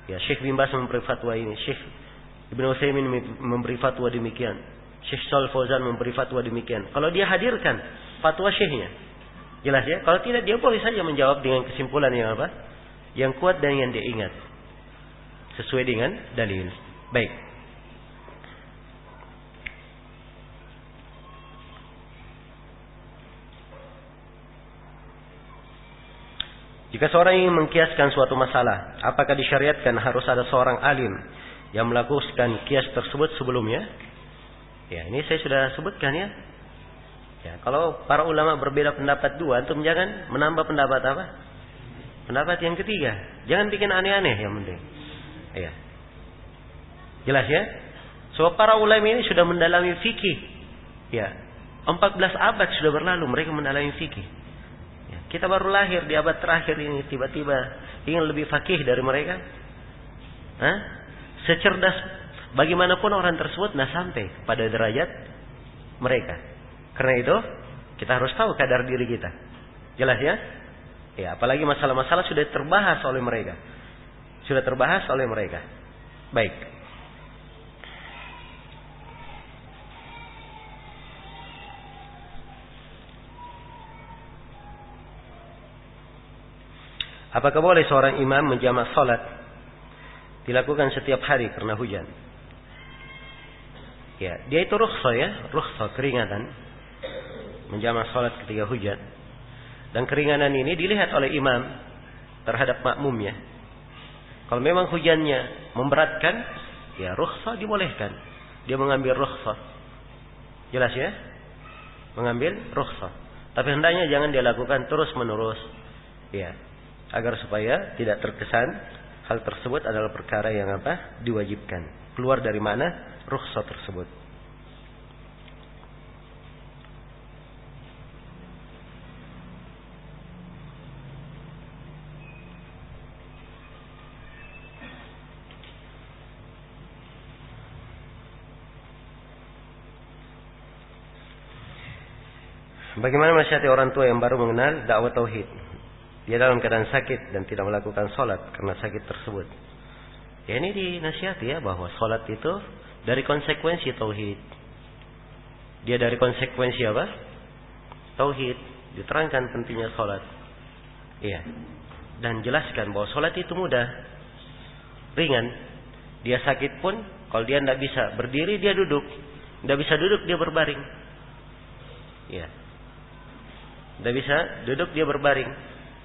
Speaker 1: Ya, Syekh bin Baz memberi fatwa ini, Syekh Ibnu Utsaimin memberi fatwa demikian, Syekh Shalih Fauzan memberi fatwa demikian. Kalau dia hadirkan fatwa syekhnya, jelas ya. Kalau tidak, dia boleh saja menjawab dengan kesimpulan yang apa? Yang kuat dan yang dia ingat, sesuai dengan dalil. Baik. Jika seorang ingin mengkiaskan suatu masalah, apakah disyariatkan harus ada seorang alim yang melakukan kias tersebut sebelumnya? Ya, ini saya sudah sebutkan ya. Ya, kalau para ulama berbeda pendapat dua, antum jangan menambah pendapat apa? Pendapat yang ketiga. Jangan bikin aneh-aneh yang penting. Ya. Jelas ya? Sebab para ulama ini sudah mendalami fikih. Ya. 14 abad sudah berlalu mereka mendalami fikih. Ya. Kita baru lahir di abad terakhir ini, tiba-tiba ingin lebih fakih dari mereka? Hah? Secerdas bagaimanapun orang tersebut, nah sampai pada derajat mereka. Karena itu kita harus tahu kadar diri kita. Jelas ya? Ya, apalagi masalah-masalah sudah terbahas oleh mereka. Sudah terbahas oleh mereka. Baik. Apakah boleh seorang imam menjamak salat dilakukan setiap hari karena hujan? Ya, dia itu rukhsah ya, rukhsah, keringatan menjamak salat ketika hujan. Dan keringanan ini dilihat oleh imam terhadap makmumnya. Kalau memang hujannya memberatkan, ya rukhsah dibolehkan. Dia mengambil rukhsah. Jelas ya? Mengambil rukhsah. Tapi hendaknya jangan dia lakukan terus menerus. Ya, agar supaya tidak terkesan hal tersebut adalah perkara yang diwajibkan. Keluar dari mana rukhsah tersebut. Bagaimana menasihati orang tua yang baru mengenal dakwah tauhid? Dia dalam keadaan sakit dan tidak melakukan sholat karena sakit tersebut. Ya, ini dinasihati ya, bahwa sholat itu dari konsekuensi tauhid. Dia dari konsekuensi apa? Tauhid. Diterangkan pentingnya sholat. Iya. Dan jelaskan bahwa sholat itu mudah, ringan. Dia sakit pun, kalau dia tidak bisa berdiri, dia duduk. Tidak bisa duduk, dia berbaring. Iya. Tidak bisa duduk, dia berbaring.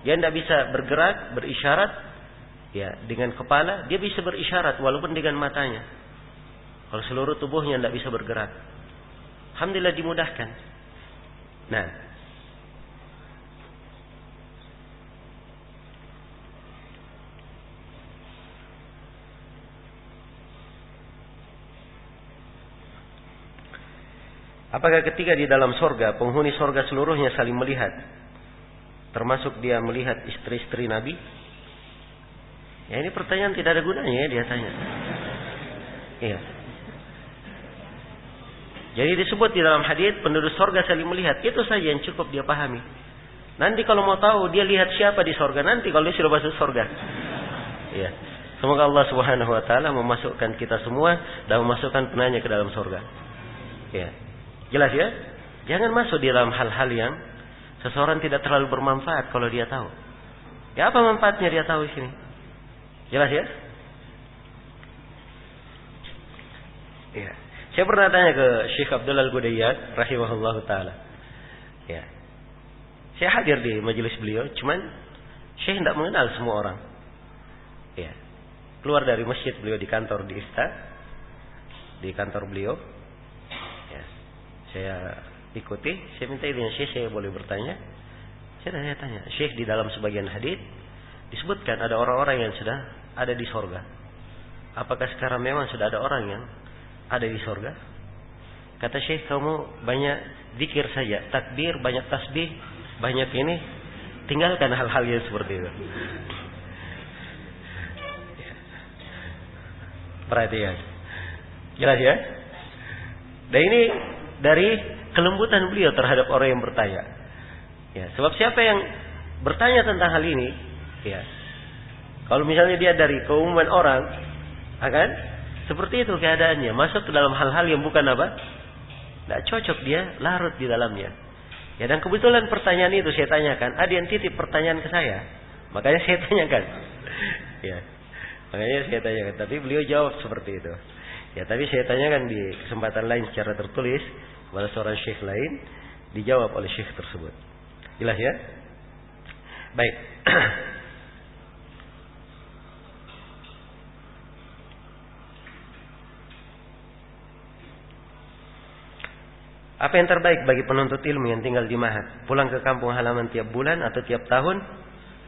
Speaker 1: Dia tidak bisa bergerak, berisyarat. Ya, dengan kepala dia bisa berisyarat walaupun dengan matanya. Kalau seluruh tubuhnya tidak bisa bergerak, alhamdulillah dimudahkan. Nah, apakah ketika di dalam sorga penghuni sorga seluruhnya saling melihat, termasuk dia melihat istri-istri Nabi? Ya, ini pertanyaan tidak ada gunanya ya dia tanya. Iya. Jadi disebut di dalam hadits penduduk sorga saling melihat. Itu saja yang cukup dia pahami. Nanti kalau mau tahu dia lihat siapa di sorga, nanti kalau dia sudah masuk sorga. Iya. Semoga Allah Subhanahu Wa Taala memasukkan kita semua dan memasukkan penanya ke dalam sorga. Iya. Jelas ya? Jangan masuk di dalam hal-hal yang seseorang tidak terlalu bermanfaat kalau dia tahu. Ya, apa manfaatnya dia tahu di sini? Jelas ya? Ya. Saya pernah tanya ke Syekh Abdul Al-Gudayyad rahimahullahu taala. Ya. Saya hadir di majelis beliau, cuman Syekh tidak mengenal semua orang. Ya. Keluar dari masjid beliau di kantor di Ifta, di kantor beliau. Ya. Saya ikuti, saya minta izin Syekh, saya boleh bertanya. Saya tanya, Syekh, di dalam sebagian hadis disebutkan ada orang-orang yang sudah ada di sorga. Apakah sekarang memang sudah ada orang yang ada di sorga? Kata Syekh, kamu banyak zikir saja, takbir, banyak tasbih, banyak ini, tinggalkan hal-hal yang seperti itu. Perhatian, jelas ya? Dan ini dari kelembutan beliau terhadap orang yang bertanya. Ya, sebab siapa yang bertanya tentang hal ini, ya, kalau misalnya dia dari keumuman orang, akan seperti itu keadaannya, masuk ke dalam hal-hal yang bukan apa, tidak cocok, dia larut di dalamnya. Ya, dan kebetulan pertanyaan itu saya tanyakan, ada yang titip pertanyaan ke saya, makanya saya tanyakan. Ya, makanya saya tanyakan. Tapi beliau jawab seperti itu. Ya, tapi saya tanyakan di kesempatan lain secara tertulis kepada seorang syekh lain, dijawab oleh syekh tersebut. Jelas ya? Baik. Apa yang terbaik bagi penuntut ilmu yang tinggal di Mahat? Pulang ke kampung halaman tiap bulan atau tiap tahun?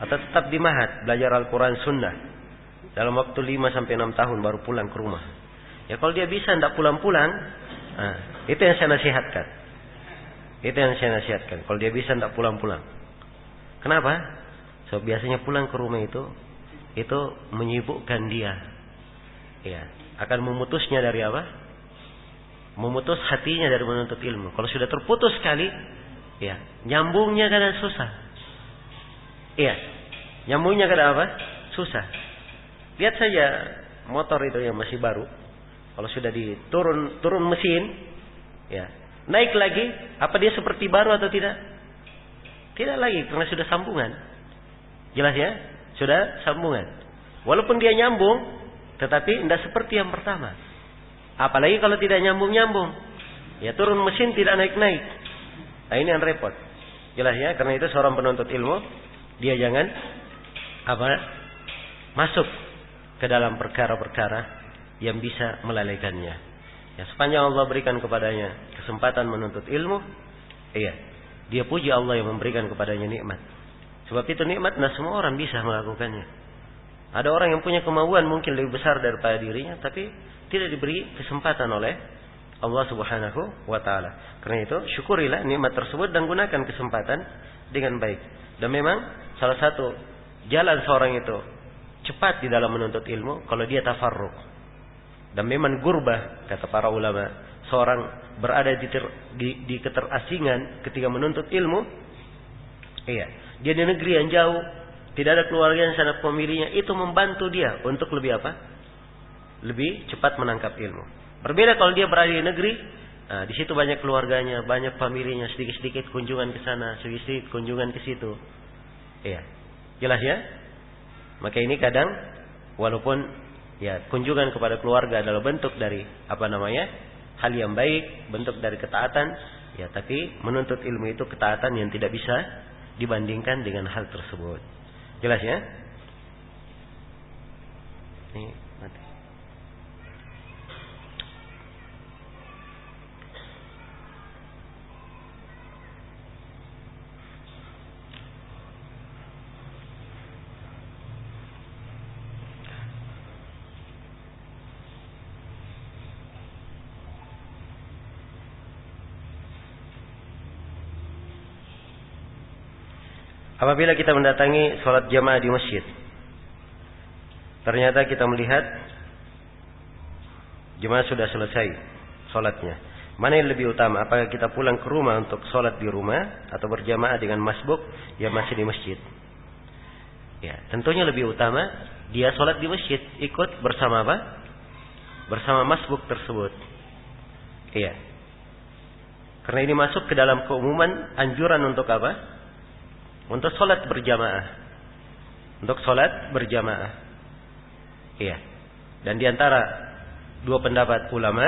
Speaker 1: Atau tetap di Mahat belajar Al-Quran Sunnah dalam waktu 5-6 tahun baru pulang ke rumah? Ya, kalau dia bisa tidak pulang-pulang, itu yang saya nasihatkan. Itu yang saya nasihatkan. Kalau dia bisa tidak pulang-pulang. Kenapa? So, biasanya pulang ke rumah itu menyibukkan dia. Ya, akan memutusnya dari apa? Memutus hatinya dari menuntut ilmu. Kalau sudah terputus sekali, ya, nyambungnya kadang susah. Iya, nyambungnya kadang apa? Susah. Lihat saja motor itu yang masih baru. Kalau sudah turun mesin, ya, naik lagi, apa dia seperti baru atau tidak? Tidak lagi, karena sudah sambungan. Jelas ya? Sudah sambungan. Walaupun dia nyambung, tetapi tidak seperti yang pertama. Apalagi kalau tidak nyambung-nyambung. Ya turun mesin tidak naik-naik. Nah ini yang repot. Jelas ya, karena itu seorang penuntut ilmu, dia jangan masuk ke dalam perkara-perkara yang bisa melalaikannya. Ya, sepanjang Allah berikan kepadanya kesempatan menuntut ilmu, iya, dia puji Allah yang memberikan kepadanya nikmat. Sebab itu nikmat, nah semua orang bisa melakukannya. Ada orang yang punya kemauan mungkin lebih besar daripada dirinya, tapi tidak diberi kesempatan oleh Allah Subhanahu wa taala. Karena itu, syukurilah nikmat tersebut dan gunakan kesempatan dengan baik. Dan memang salah satu jalan seorang itu cepat di dalam menuntut ilmu kalau dia tafarruq. Dan memang gurbah, kata para ulama, seorang berada di keterasingan ketika menuntut ilmu. Iya, dia di negeri yang jauh, tidak ada keluarga yang sangat memilihnya, itu membantu dia untuk lebih lebih cepat menangkap ilmu. Berbeda kalau dia berada di negeri, nah, di situ banyak keluarganya, banyak familinya, sedikit-sedikit kunjungan ke sana, sedikit-sedikit kunjungan ke situ. Iya, jelas ya? Maka ini kadang walaupun ya kunjungan kepada keluarga adalah bentuk dari hal yang baik, bentuk dari ketaatan, ya tapi menuntut ilmu itu ketaatan yang tidak bisa dibandingkan dengan hal tersebut. Jelas ya? Ini mati. Apabila kita mendatangi sholat jamaah di masjid, ternyata kita melihat jemaah sudah selesai sholatnya. Mana yang lebih utama? Apakah kita pulang ke rumah untuk sholat di rumah atau berjamaah dengan masbuk yang masih di masjid? Ya, tentunya lebih utama dia sholat di masjid, ikut bersama bersama masbuk tersebut. Iya. Karena ini masuk ke dalam keumuman anjuran untuk untuk sholat berjamaah. Untuk sholat berjamaah. Iya. Dan diantara dua pendapat ulama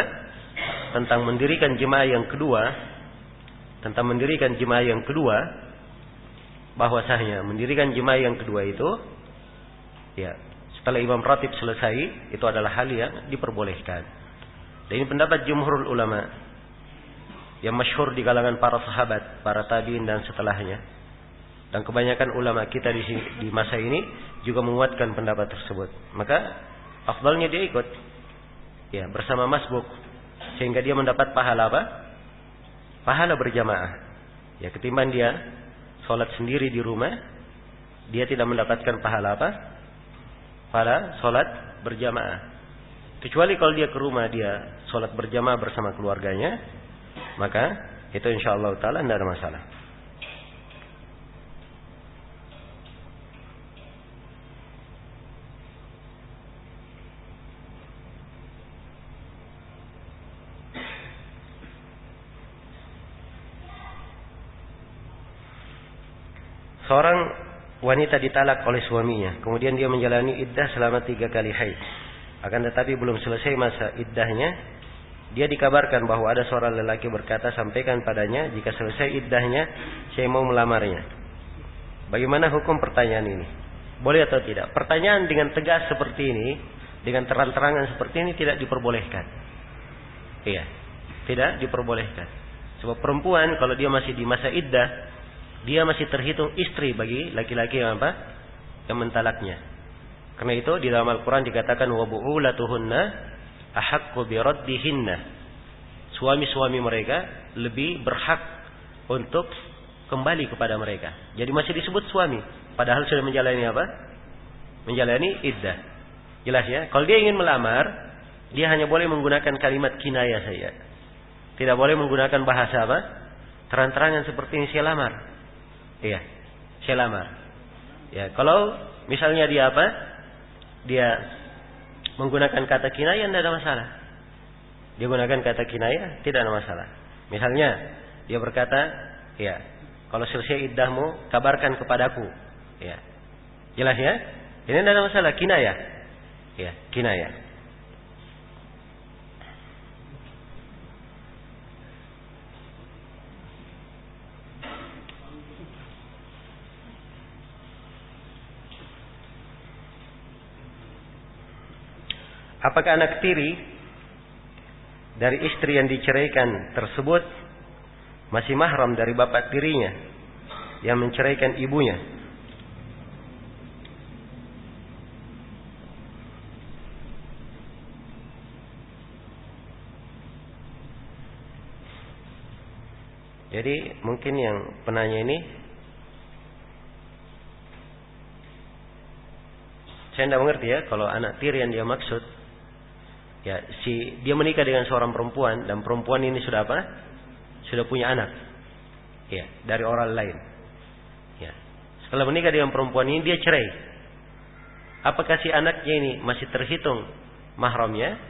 Speaker 1: tentang mendirikan jemaah yang kedua, bahwasanya mendirikan jemaah yang kedua itu, ya, setelah imam ratib selesai, itu adalah hal yang diperbolehkan. Dan ini pendapat jumhurul ulama yang masyhur di kalangan para sahabat, para tabi'in dan setelahnya. Dan kebanyakan ulama kita di masa ini juga menguatkan pendapat tersebut. Maka afdalnya dia ikut, ya, bersama masbuk, sehingga dia mendapat pahala pahala berjamaah. Ya, ketimbang dia sholat sendiri di rumah, dia tidak mendapatkan pahala pahala sholat berjamaah. Kecuali kalau dia ke rumah, dia sholat berjamaah bersama keluarganya, maka itu insyaallah taala tidak ada masalah. Seorang wanita ditalak oleh suaminya, kemudian dia menjalani iddah selama 3 kali haid. Akan tetapi belum selesai masa iddahnya, dia dikabarkan bahwa ada seorang lelaki berkata, sampaikan padanya jika selesai iddahnya saya mau melamarnya. Bagaimana hukum pertanyaan ini? Boleh atau tidak? Pertanyaan dengan tegas seperti ini, dengan terang-terangan seperti ini tidak diperbolehkan. Iya, tidak diperbolehkan. Sebab perempuan kalau dia masih di masa iddah, dia masih terhitung istri bagi laki-laki yang yang mentalaknya. Karena itu di dalam Al-Quran dikatakan wa bu'ulatuhunna ahaqqu biraddihinna. Suami-suami mereka lebih berhak untuk kembali kepada mereka. Jadi masih disebut suami, padahal sudah menjalani menjalani iddah. Jelas ya? Kalau dia ingin melamar, dia hanya boleh menggunakan kalimat kinayah saja. Tidak boleh menggunakan bahasa terang-terangan seperti ini, saya lamar. Iya, saya lamar. Ya, kalau misalnya dia dia menggunakan kata kinayah, tidak ada masalah. Dia gunakan kata kinayah, tidak ada masalah. Misalnya dia berkata, ya, kalau selesai iddahmu, kabarkan kepadaku. Ya, Jelas ya? Ini tidak ada masalah, kinayah. Ya, kinayah. Apakah anak tiri dari istri yang diceraikan tersebut masih mahram dari bapak tirinya yang menceraikan ibunya? Jadi mungkin yang penanya ini, saya tidak mengerti ya, kalau anak tiri yang dia maksud, ya dia menikah dengan seorang perempuan dan perempuan ini sudah apa? Sudah punya anak, ya, dari orang lain. Ya, setelah menikah dengan perempuan ini dia cerai. Apakah si anaknya ini masih terhitung mahramnya?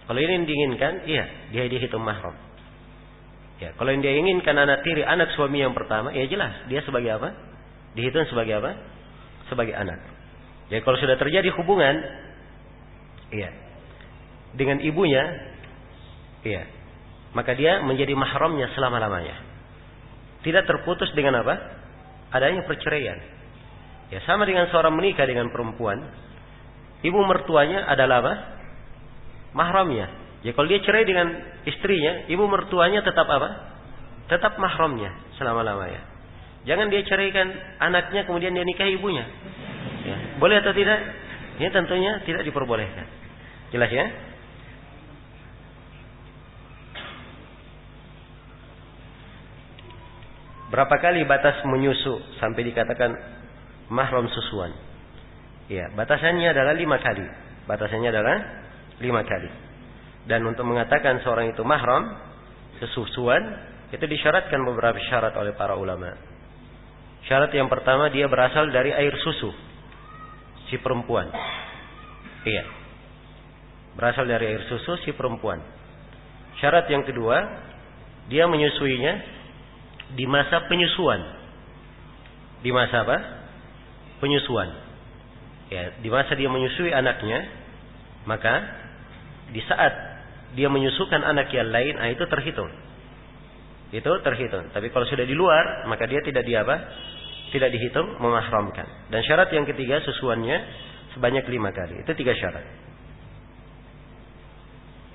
Speaker 1: Kalau ini yang diinginkan, iya, dia dihitung mahram. Ya, kalau yang dia inginkan anak tiri, anak suami yang pertama, ya jelas dia sebagai apa? Dihitung sebagai apa? Sebagai anak. Ya, kalau sudah terjadi hubungan, iya, dengan ibunya, iya, maka dia menjadi mahramnya selama-lamanya. Tidak terputus dengan apa? Adanya perceraian. Ya, sama dengan seorang menikah dengan perempuan, ibu mertuanya adalah apa? Mahramnya. Ya, kalau dia cerai dengan istrinya, ibu mertuanya tetap apa? Tetap mahramnya selama-lamanya. Jangan dia ceraikan anaknya kemudian dia nikahi ibunya. Ya, boleh atau tidak? Ini tentunya tidak diperbolehkan. Jelas ya? Berapa kali batas menyusu sampai dikatakan mahram susuan? Ya, batasannya adalah 5 kali. Batasannya adalah 5 kali. Dan untuk mengatakan seorang itu mahram sesusuan, itu disyaratkan beberapa syarat oleh para ulama. Syarat yang pertama, dia berasal dari air susu si perempuan. Iya, berasal dari air susu si perempuan. Syarat yang kedua, dia menyusuinya di masa penyusuan. Di masa apa? Penyusuan. Ya, di masa dia menyusui anaknya, maka di saat dia menyusukan anak yang lain, itu terhitung. Itu terhitung. Tapi kalau sudah di luar, maka dia tidak tidak dihitung memahramkan. Dan syarat yang ketiga, susuannya sebanyak 5 kali. Itu 3 syarat.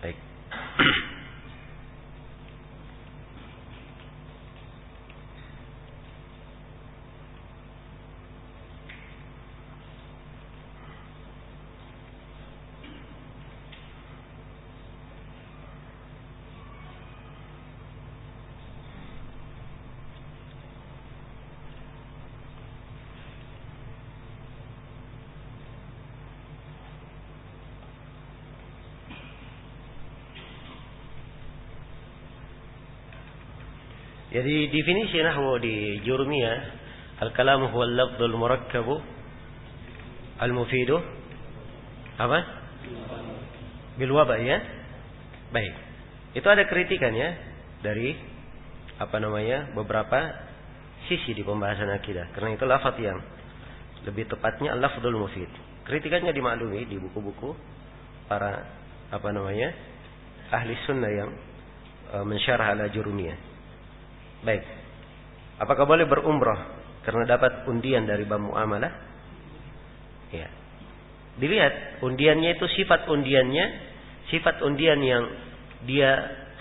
Speaker 1: Baik. Jadi definisi nahwu di Jurmiyah, al-kalamu huwa al-lafdhul murakkabu al-mufidu apa? Bil waba' ya. Baik. Itu ada kritikan ya dari beberapa sisi di pembahasan akidah. Karena itu lafaz yang lebih tepatnya al-lafdhul mufid. Kritikannya dimaklumi di buku-buku para ahli sunnah yang mensyarah ala Jurmiyah. Baik. Apakah boleh berumrah karena dapat undian dari bank muamalah? Ya. Dilihat undiannya itu sifat undian yang dia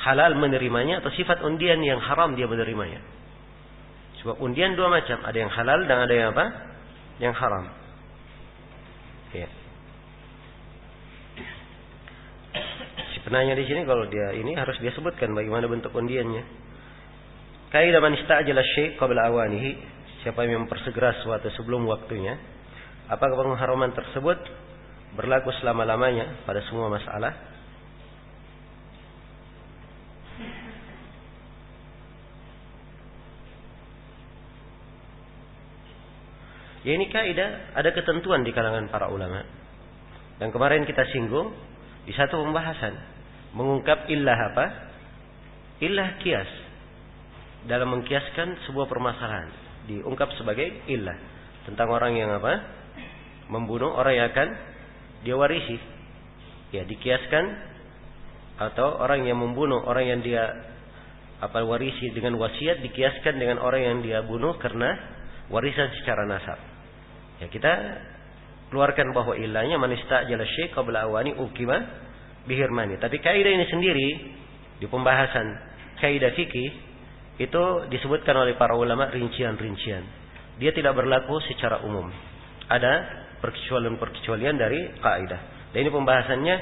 Speaker 1: halal menerimanya atau sifat undian yang haram dia menerimanya. Sebab undian 2 macam, ada yang halal dan ada yang apa? Yang haram. Ya. Si penanya di sini kalau dia ini harus dia sebutkan bagaimana bentuk undiannya. Kaidah man istajala syai' qabla awanihi, siapa yang mempersegera sesuatu sebelum waktunya, apakah pengharaman tersebut berlaku selama-lamanya pada semua masalah? Ya, ini kaidah ada ketentuan di kalangan para ulama. Dan kemarin kita singgung di satu pembahasan mengungkap illah apa? Illah qiyas. Dalam mengkiaskan sebuah permasalahan diungkap sebagai illah tentang orang yang apa? membunuh orang yang akan dia warisi. Ya, dikiaskan, atau orang yang membunuh orang yang dia warisi dengan wasiat dikiaskan dengan orang yang dia bunuh karena warisan secara nasab. Ya, kita keluarkan bahwa ilahnya man istajala syai' qabla awani ukima bihirmani. Tapi kaidah ini sendiri di pembahasan kaidah fikih itu disebutkan oleh para ulama rincian-rincian. Dia tidak berlaku secara umum. Ada perkecualian-perkecualian dari kaidah. Dan ini pembahasannya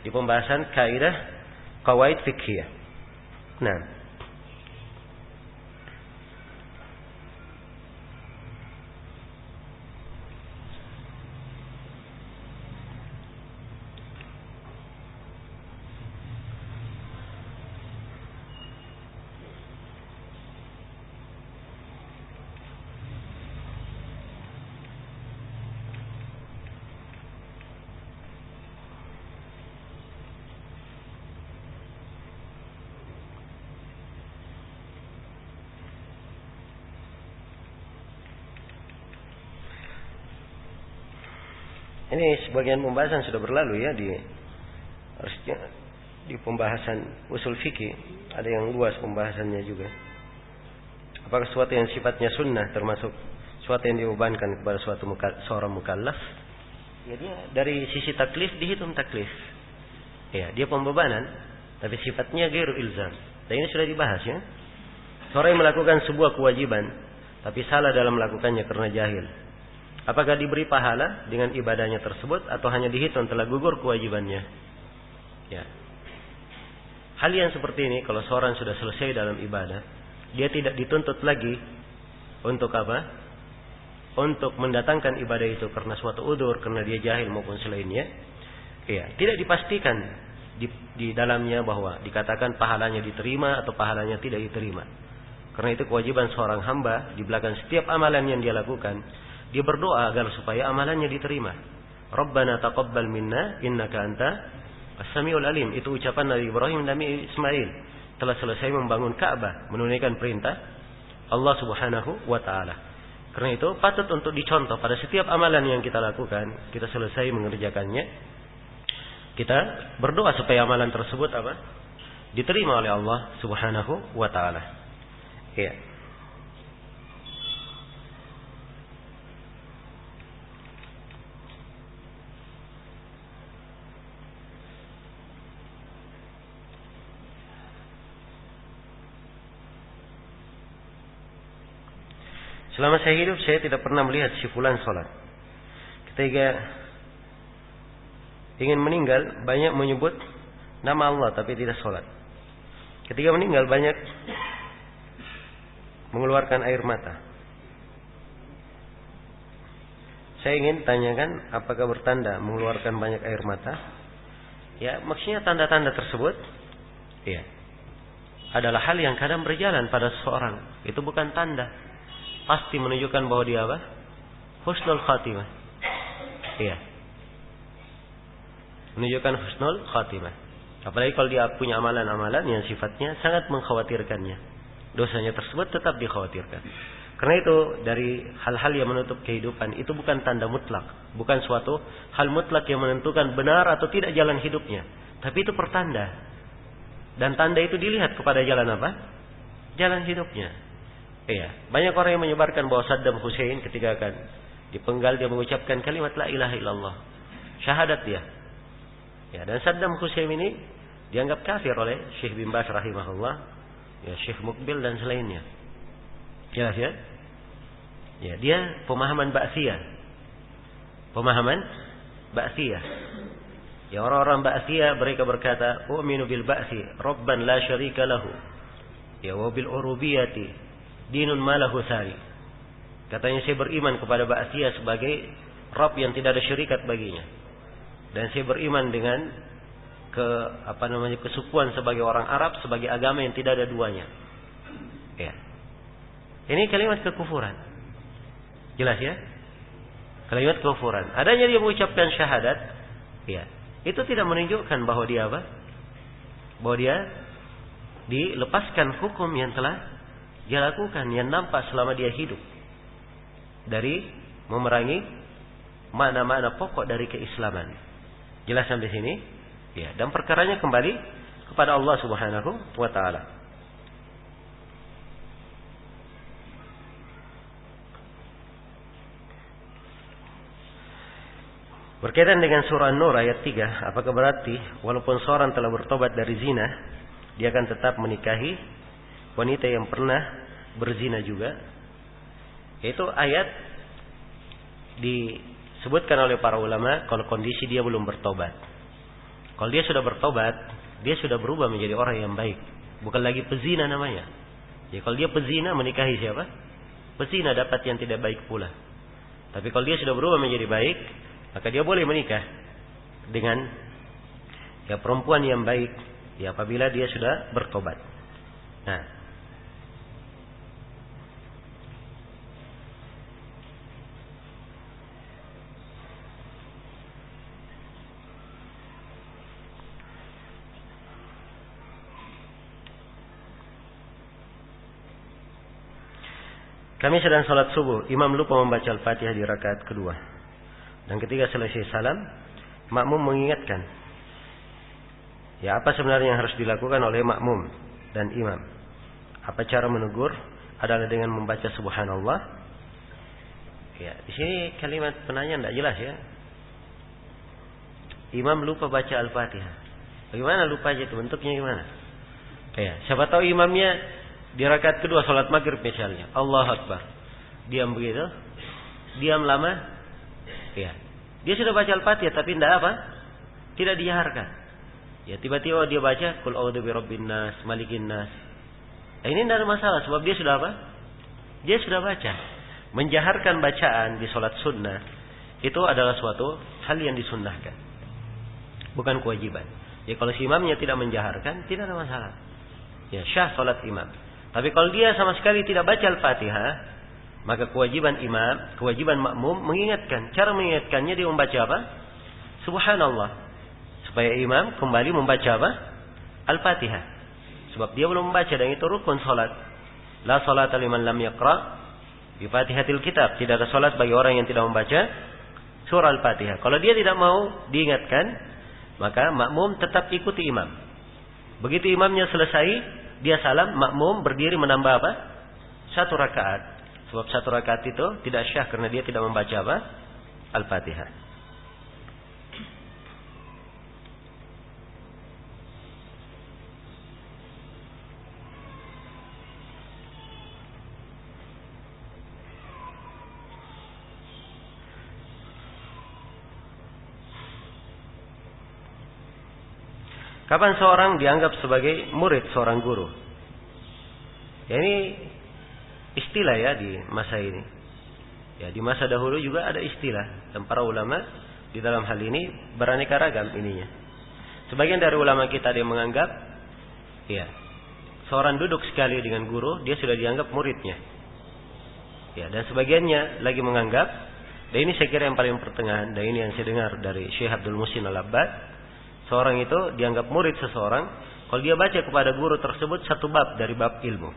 Speaker 1: di pembahasan kaidah qawaid fiqhiyah. Nah, ini sebagian pembahasan sudah berlalu ya di pembahasan usul fikih. Ada yang luas pembahasannya juga. Apakah sesuatu yang sifatnya sunnah termasuk sesuatu yang dibebankan kepada seorang mukallaf? Ya, dia dari sisi taklif dihitung taklif. Ya, dia pembebanan, tapi sifatnya ghairu ilzam. Dan ini sudah dibahas ya. Seorang yang melakukan sebuah kewajiban tapi salah dalam melakukannya karena jahil, apakah diberi pahala dengan ibadahnya tersebut atau hanya dihitung telah gugur kewajibannya? Ya. Hal yang seperti ini kalau seorang sudah selesai dalam ibadah, dia tidak dituntut lagi untuk apa? Untuk mendatangkan ibadah itu karena suatu udzur, karena dia jahil maupun selainnya. Ya, tidak dipastikan di dalamnya bahwa dikatakan pahalanya diterima atau pahalanya tidak diterima. Karena itu kewajiban seorang hamba di belakang setiap amalan yang dia lakukan, dia berdoa agar supaya amalannya diterima. Rabbana taqabbal minna innaka anta as-sami'ul alim. Itu ucapan Nabi Ibrahim dan Nabi Ismail telah selesai membangun Ka'bah, menunaikan perintah Allah Subhanahu wa taala. Karena itu patut untuk dicontoh pada setiap amalan yang kita lakukan, kita selesai mengerjakannya, kita berdoa supaya amalan tersebut apa? Diterima oleh Allah Subhanahu wa taala. Ya. Selama saya hidup saya tidak pernah melihat si fulan sholat. Ketika ingin meninggal banyak menyebut nama Allah tapi tidak sholat. Ketika meninggal banyak mengeluarkan air mata. Saya ingin tanyakan apakah bertanda mengeluarkan banyak air mata? Ya, maksudnya tanda-tanda tersebut ya adalah hal yang kadang berjalan pada seseorang. Itu bukan tanda. Pasti menunjukkan bahwa dia apa? Husnul khatimah. Iya. Menunjukkan husnul khatimah. Apalagi kalau dia punya amalan-amalan yang sifatnya sangat mengkhawatirkannya. Dosanya tersebut tetap dikhawatirkan. Karena itu dari hal-hal yang menutup kehidupan itu bukan tanda mutlak, bukan suatu hal mutlak yang menentukan benar atau tidak jalan hidupnya, tapi itu pertanda. Dan tanda itu dilihat kepada jalan apa? Jalan hidupnya. Iya, banyak orang yang menyebarkan bahwa Saddam Hussein ketika akan dipenggal dia mengucapkan kalimat la ilaha illallah, syahadat dia. Ya, dan Saddam Hussein ini dianggap kafir oleh Syekh bin Baz rahimahullah, ya Syekh Mukbil dan selainnya. Jelas ya? Ya, dia pemahaman Ba'siyah. Pemahaman Ba'siyah. Ya, orang-orang Ba'siyah mereka berkata, "U'minu bil ba'si, Rabban la syarika lahu." Ya, wa bil urubiyyati dinun ma lahu sari. Katanya saya beriman kepada Ba'siyah sebagai Rabb yang tidak ada syarikat baginya. Dan saya beriman dengan kesukuan sebagai orang Arab sebagai agama yang tidak ada duanya. Ya. Ini kalimat kekufuran. Jelas ya? Kalimat kekufuran. Adanya dia mengucapkan syahadat, ya. Itu tidak menunjukkan bahwa dia apa? Bahwa dia dilepaskan hukum yang telah dia lakukan, yang nampak selama dia hidup. Dari memerangi makna-makna pokok dari keislaman. Jelas sampai sini? Ya, dan perkaranya kembali kepada Allah Subhanahu wa taala. Berkaitan dengan surah An-Nur ayat 3, apakah berarti walaupun seorang telah bertobat dari zina, dia akan tetap menikahi wanita yang pernah berzina juga? Itu ayat disebutkan oleh para ulama kalau kondisi dia belum bertobat. Kalau dia sudah bertobat, dia sudah berubah menjadi orang yang baik, bukan lagi pezina namanya. Ya, kalau dia pezina menikahi siapa? Pezina dapat yang tidak baik pula. Tapi kalau dia sudah berubah menjadi baik, maka dia boleh menikah dengan perempuan yang baik apabila dia sudah bertobat. Nah, kami sedang sholat subuh, imam lupa membaca Al-Fatihah di rakaat kedua. Dan ketika selesai salam, makmum mengingatkan. Ya, apa sebenarnya yang harus dilakukan oleh makmum dan imam? Apa cara menegur? Adalah dengan membaca subhanallah. Ya, di sini kalimat penanya tidak jelas ya. Imam lupa baca Al-Fatihah. Bagaimana lupa aja itu? Bentuknya gimana? Ya, siapa tahu imamnya di rakaat kedua sholat maghrib misalnya, Allahu Akbar, diam begitu, diam lama. Ya, dia sudah baca Al-Fatihah tapi tidak apa? Tidak dijaharkan. Ya, tiba-tiba dia baca Qul a'udzu birabbin nas, malikin nas. Ini tidak ada masalah sebab dia sudah apa? Dia sudah baca. Menjaharkan bacaan di sholat sunnah itu adalah suatu hal yang disunnahkan, bukan kewajiban. Ya, kalau si imamnya tidak menjaharkan, tidak ada masalah. Ya, syah sholat imam. Tapi kalau dia sama sekali tidak baca Al-Fatihah, maka kewajiban imam, kewajiban makmum mengingatkan. Cara mengingatkannya dia membaca apa? Subhanallah. Supaya imam kembali membaca apa? Al-Fatihah. Sebab dia belum membaca dan itu rukun salat. La salata liman lam yaqra bi Fatihatil Kitab. Tidak ada salat bagi orang yang tidak membaca surah Al-Fatihah. Kalau dia tidak mau diingatkan, maka makmum tetap ikuti imam. Begitu imamnya selesai, dia salam, makmum berdiri menambah apa? 1 rakaat. Sebab 1 rakaat itu tidak syah karena dia tidak membaca apa? Al-Fatihah. Kapan seorang dianggap sebagai murid seorang guru? Ya, ini istilah ya di masa ini. Ya, di masa dahulu juga ada istilah dan para ulama di dalam hal ini beraneka ragam ininya. Sebagian dari ulama kita dia menganggap ya, seorang duduk sekali dengan guru dia sudah dianggap muridnya. Ya, dan sebagiannya lagi menganggap, dan ini saya kira yang paling pertengahan, dan ini yang saya dengar dari Syekh Abdul Muhsin Al-Abbad, seorang itu dianggap murid seseorang kalau dia baca kepada guru tersebut 1 bab dari bab ilmu.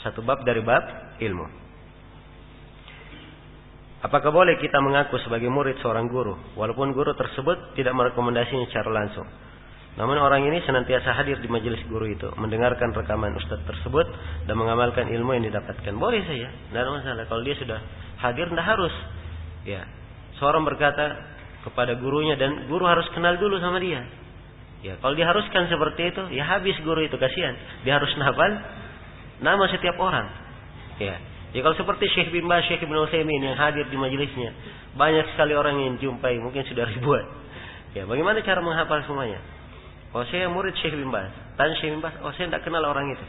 Speaker 1: 1 bab dari bab ilmu. Apakah boleh kita mengaku sebagai murid seorang guru walaupun guru tersebut tidak merekomendasinya secara langsung? Namun orang ini senantiasa hadir di majelis guru itu, mendengarkan rekaman ustadz tersebut dan mengamalkan ilmu yang didapatkan. Boleh saja, tidak ada masalah. Kalau dia sudah hadir, tidak harus. Ya, seorang berkata kepada gurunya dan guru harus kenal dulu sama dia. Ya, kalau diharuskan seperti itu, ya habis guru itu, kasihan. Dia harus hafal nama setiap orang. Ya, kalau seperti Syekh bin Baz, Syekh Ibnu Utsaimin yang hadir di majelisnya, banyak sekali orang yang jumpai, mungkin sudah ribuan. Ya, bagaimana cara menghafal semuanya? Oh, saya murid Syekh bin Baz. Tanya Syekh bin Baz, oh saya tidak kenal orang itu.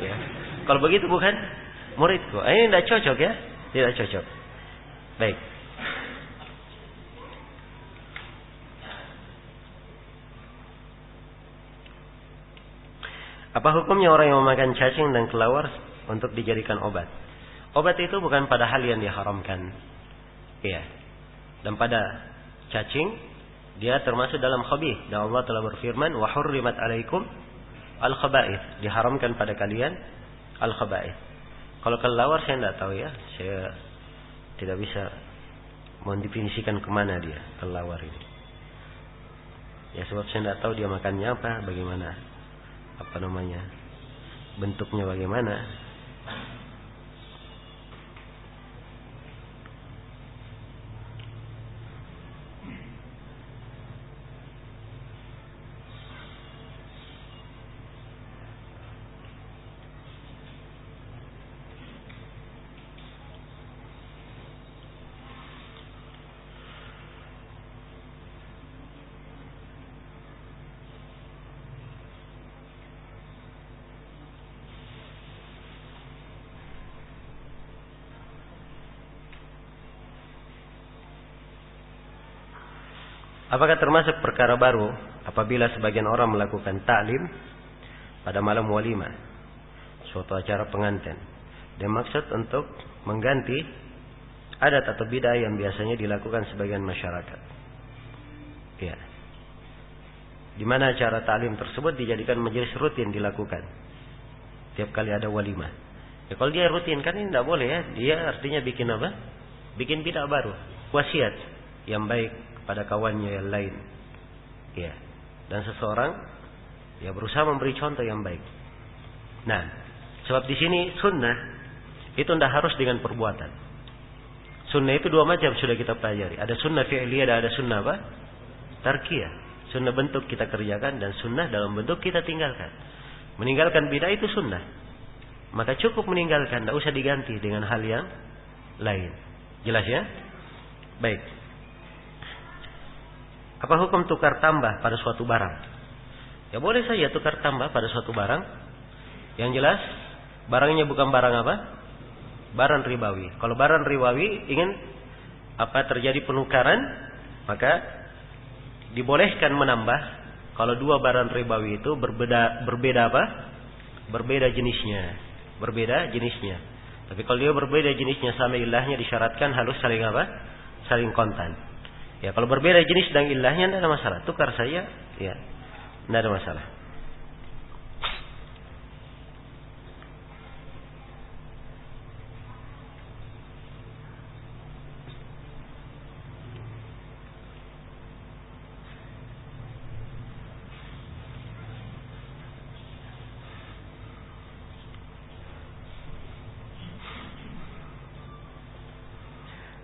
Speaker 1: Ya, kalau begitu bukan muridku. Ini tidak cocok ya, tidak cocok. Baik. Apa hukumnya orang yang memakan cacing dan kelawar untuk dijadikan obat? Obat itu bukan pada hal yang diharamkan. Iya. Dan pada cacing dia termasuk dalam khabith. Dan Allah telah berfirman, "Wa hurrimat 'alaikum al-khaba'ith." Diharamkan pada kalian al-khaba'ith. Kalau kelawar saya tidak tahu ya. Saya tidak bisa Mau definisikan kemana dia kelelawar ini? Ya sebab saya tidak tahu dia makannya apa, bagaimana, apa namanya, bentuknya bagaimana. Apakah termasuk perkara baru apabila sebagian orang melakukan ta'lim pada malam walimah, suatu acara pengantin, dan maksud untuk mengganti adat atau bidah yang biasanya dilakukan sebagian masyarakat? Ya. Di mana acara ta'lim tersebut dijadikan majelis rutin dilakukan tiap kali ada walimah. Ya kalau dia rutin kan ini tidak boleh ya. Dia artinya bikin apa? Bikin bidah baru, wasiat yang baik pada kawannya yang lain. Ya. Dan seseorang ya berusaha memberi contoh yang baik. Nah, sebab di sini sunnah itu tidak harus dengan perbuatan. Sunnah itu dua macam sudah kita pelajari. Ada sunnah fi'liyah dan ada sunnah apa? Tarkiyah. Sunnah bentuk kita kerjakan dan sunnah dalam bentuk kita tinggalkan. Meninggalkan bidah itu sunnah. Maka cukup meninggalkan, tidak usah diganti dengan hal yang lain. Jelas ya? Baik. Apa hukum tukar tambah pada suatu barang? Ya boleh saja tukar tambah pada suatu barang. Yang jelas barangnya bukan barang apa? Barang ribawi. Kalau barang ribawi ingin terjadi penukaran, maka dibolehkan menambah. Kalau dua barang ribawi itu berbeda apa? Berbeda jenisnya. Berbeda jenisnya. Tapi kalau dia berbeda jenisnya sama ilahnya disyaratkan harus saling apa? Saling kontan. Ya kalau berbeda jenis dan ilahnya tidak ada masalah, tukar saja, ya tidak ada masalah.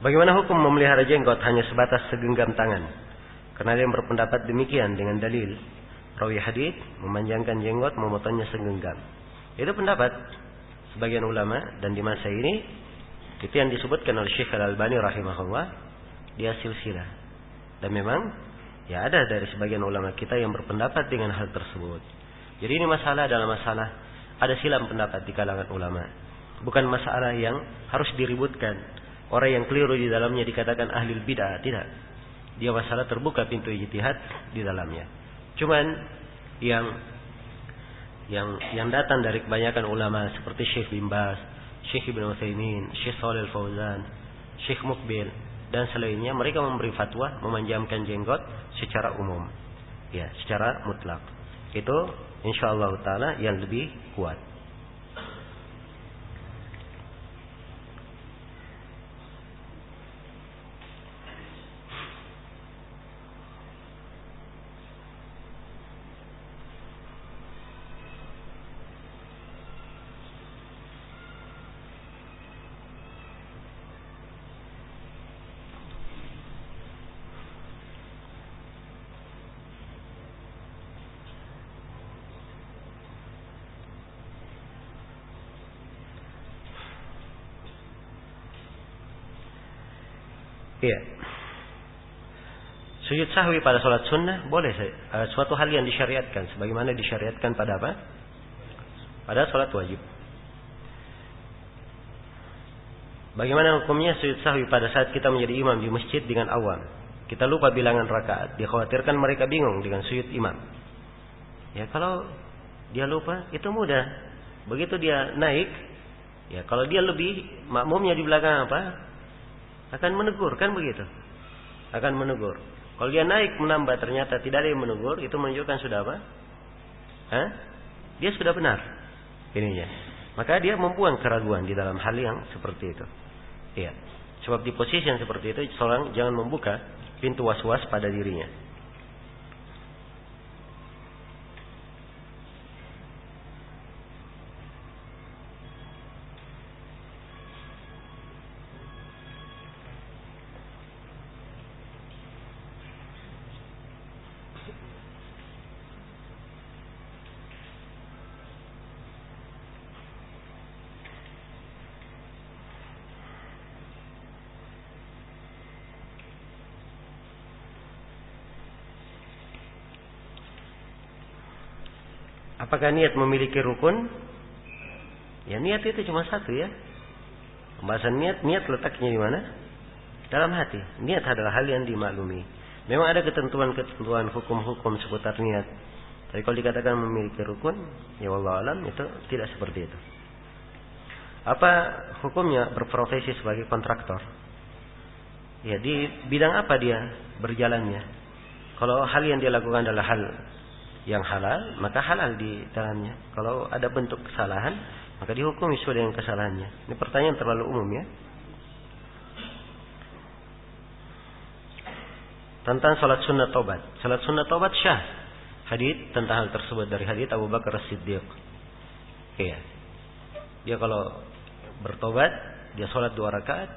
Speaker 1: Bagaimana hukum memelihara jenggot hanya sebatas segenggam tangan? Karena ada yang berpendapat demikian dengan dalil rawi hadits memanjangkan jenggot, memotongnya segenggam. Itu pendapat sebagian ulama dan di masa ini itu yang disebutkan oleh Syekh Al-Albani rahimahullah dia silsilah. Dan memang ya ada dari sebagian ulama kita yang berpendapat dengan hal tersebut. Jadi ini masalah adalah masalah ada silam pendapat di kalangan ulama. Bukan masalah yang harus diributkan. Orang yang keliru di dalamnya dikatakan ahli bid'ah, tidak. Dia masalah terbuka pintu ijtihad di dalamnya. Cuman yang datang dari kebanyakan ulama seperti Syekh bin Baz, Syekh Ibnu Utsaimin, Syekh Shalih Al-Fauzan, Syekh Muqbil dan selainnya, mereka memberi fatwa memanjangkan jenggot secara umum. Ya, secara mutlak. Itu insyaallah taala yang lebih kuat. Iya. Sujud sahwi pada sholat sunnah boleh suatu hal yang disyariatkan sebagaimana disyariatkan pada apa? Pada sholat wajib. Bagaimana hukumnya sujud sahwi pada saat kita menjadi imam di masjid dengan awam? Kita lupa bilangan rakaat, dikhawatirkan mereka bingung dengan sujud imam. Ya kalau dia lupa itu mudah. Begitu dia naik, ya kalau dia lebih, makmumnya di belakang apa? Akan menegur, kan begitu? Akan menegur. Kalau dia naik menambah ternyata tidak ada yang menegur, itu menunjukkan sudah apa? Dia sudah benar. Ininya. Maka dia membuang keraguan di dalam hal yang seperti itu. Iya. Sebab di posisi yang seperti itu seorang jangan membuka pintu was-was pada dirinya. Apakah niat memiliki rukun? Ya niat itu cuma satu ya. Pembahasan niat letaknya di mana? Dalam hati. Niat adalah hal yang dimaklumi. Memang ada ketentuan-ketentuan hukum-hukum seputar niat. Tapi kalau dikatakan memiliki rukun, ya wallahu alam itu tidak seperti itu. Apa hukumnya berprofesi sebagai kontraktor? Ya di bidang apa dia berjalannya? Kalau hal yang dia lakukan adalah hal yang halal, maka halal di dalamnya. Kalau ada bentuk kesalahan, maka dihukumi sesuai dengan kesalahannya. Ini pertanyaan terlalu umum ya. Tentang salat sunnah taubat. Salat sunnah taubat syah. Hadits tentang hal tersebut dari hadits Abu Bakar As-Siddiq. Iya. Dia kalau bertobat, dia salat 2 rakaat.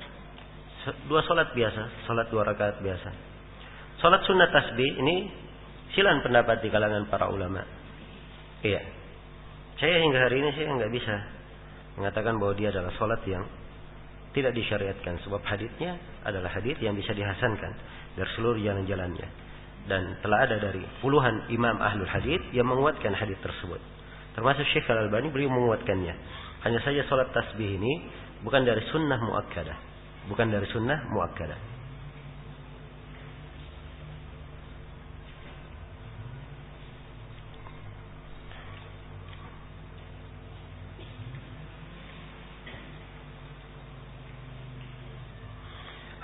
Speaker 1: 2 salat biasa, salat 2 rakaat biasa. Salat sunnah tasbih ini silang pendapat di kalangan para ulama. Iya. Saya hingga hari ini saya nggak bisa mengatakan bahwa dia adalah salat yang tidak disyariatkan. Sebab haditsnya adalah hadits yang bisa dihasankan dari seluruh jalan-jalannya. Dan telah ada dari puluhan imam ahlul hadits yang menguatkan hadits tersebut. Termasuk Syekh Al-Albani beliau menguatkannya. Hanya saja salat tasbih ini bukan dari sunnah muakkadah. Bukan dari sunnah muakkadah.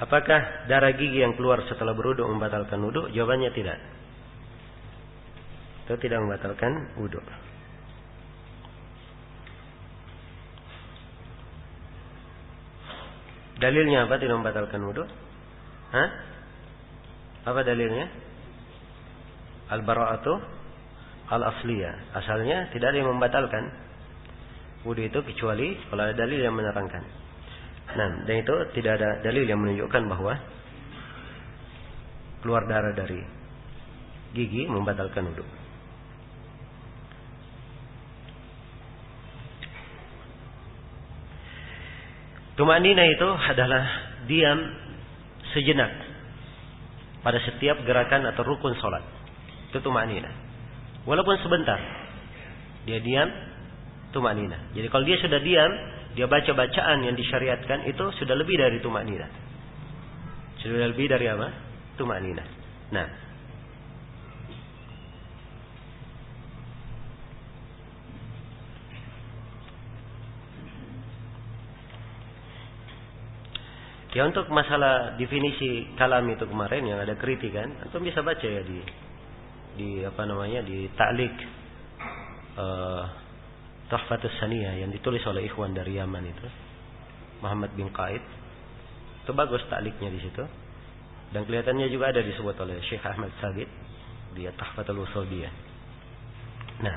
Speaker 1: Apakah darah gigi yang keluar setelah berwudu membatalkan wudu? Jawabannya tidak. Itu tidak membatalkan wudu. Dalilnya apa tidak membatalkan wudu? Hah? Apa dalilnya? Al-bara'atu al-asliyah. Asalnya tidak ada yang membatalkan wudu itu kecuali kalau ada dalil yang menerangkan. Nah, dan itu tidak ada dalil yang menunjukkan bahwa keluar darah dari gigi membatalkan wudu. Tumanina itu adalah diam sejenak pada setiap gerakan atau rukun salat. Itu tumanina. Walaupun sebentar dia diam, tumanina. Jadi kalau dia sudah diam, dia baca bacaan yang disyariatkan itu sudah lebih dari tumanina. Sudah lebih dari apa? Tumanina. Nah, ya untuk masalah definisi kalam itu kemarin yang ada kritikan, antum bisa baca ya di apa namanya di ta'liq Tuhfatus Saniyah yang ditulis oleh ikhwan dari Yaman itu, Muhammad bin Qaid. Itu bagus ta'liqnya di situ. Dan kelihatannya juga ada disebut oleh Syekh Ahmad Sabit di Tuhfatul Usuliyah. Nah,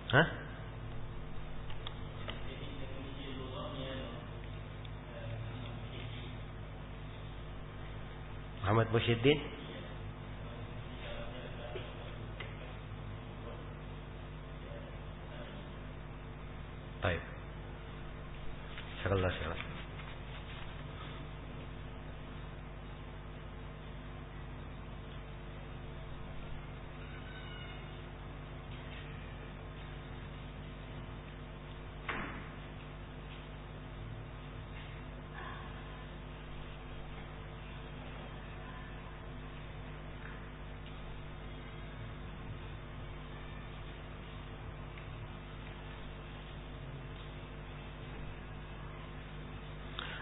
Speaker 1: hah? Muhammad Musyiddin? Baik. Syukurlah.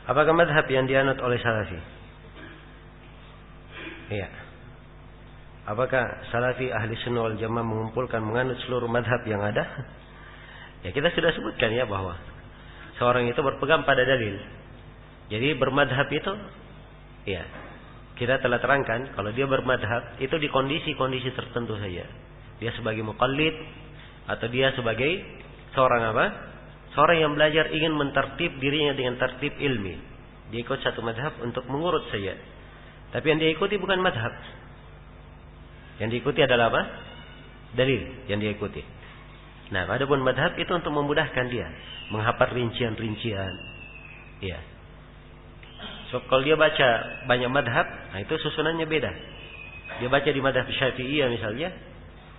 Speaker 1: Apakah madhab yang dianut oleh Salafi? Iya. Apakah Salafi ahli sunnah wal jamaah mengumpulkan menganut seluruh madhab yang ada? Ya kita sudah sebutkan ya bahwa seorang itu berpegang pada dalil. Jadi bermadhab itu, ya kita telah terangkan kalau dia bermadhab itu di kondisi-kondisi tertentu saja. Dia sebagai muqallid atau dia sebagai seorang apa? Seorang yang belajar ingin mentertib dirinya dengan tertib ilmi. Dia ikut satu madhab untuk mengurut saja. Tapi yang dia ikuti bukan madhab. Yang diikuti adalah apa? Dalil yang dia ikuti. Nah, adapun madhab itu untuk memudahkan dia menghafal rincian-rincian. Ya. So kalau dia baca banyak madhab, nah itu susunannya beda. Dia baca di madhab Syafi'iyah misalnya,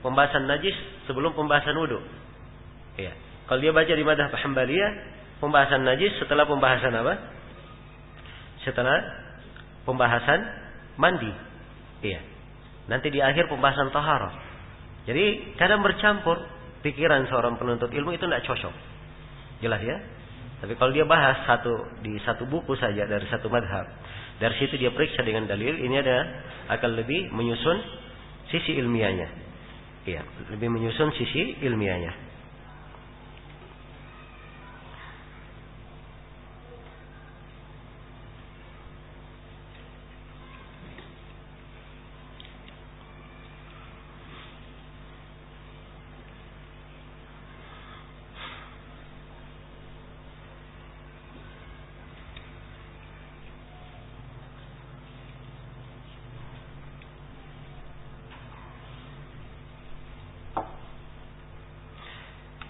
Speaker 1: pembahasan najis sebelum pembahasan wudu. Ya. Kalau dia baca di madhab Hanbaliyah, pembahasan najis setelah pembahasan apa? Setelah pembahasan mandi. Iya. Nanti di akhir pembahasan taharah. Jadi kadang bercampur pikiran seorang penuntut ilmu itu tidak cocok. Jelas ya? Tapi kalau dia bahas di satu buku saja dari satu madhab, dari situ dia periksa dengan dalil, ini akan lebih menyusun sisi ilmiahnya. Iya, lebih menyusun sisi ilmiahnya.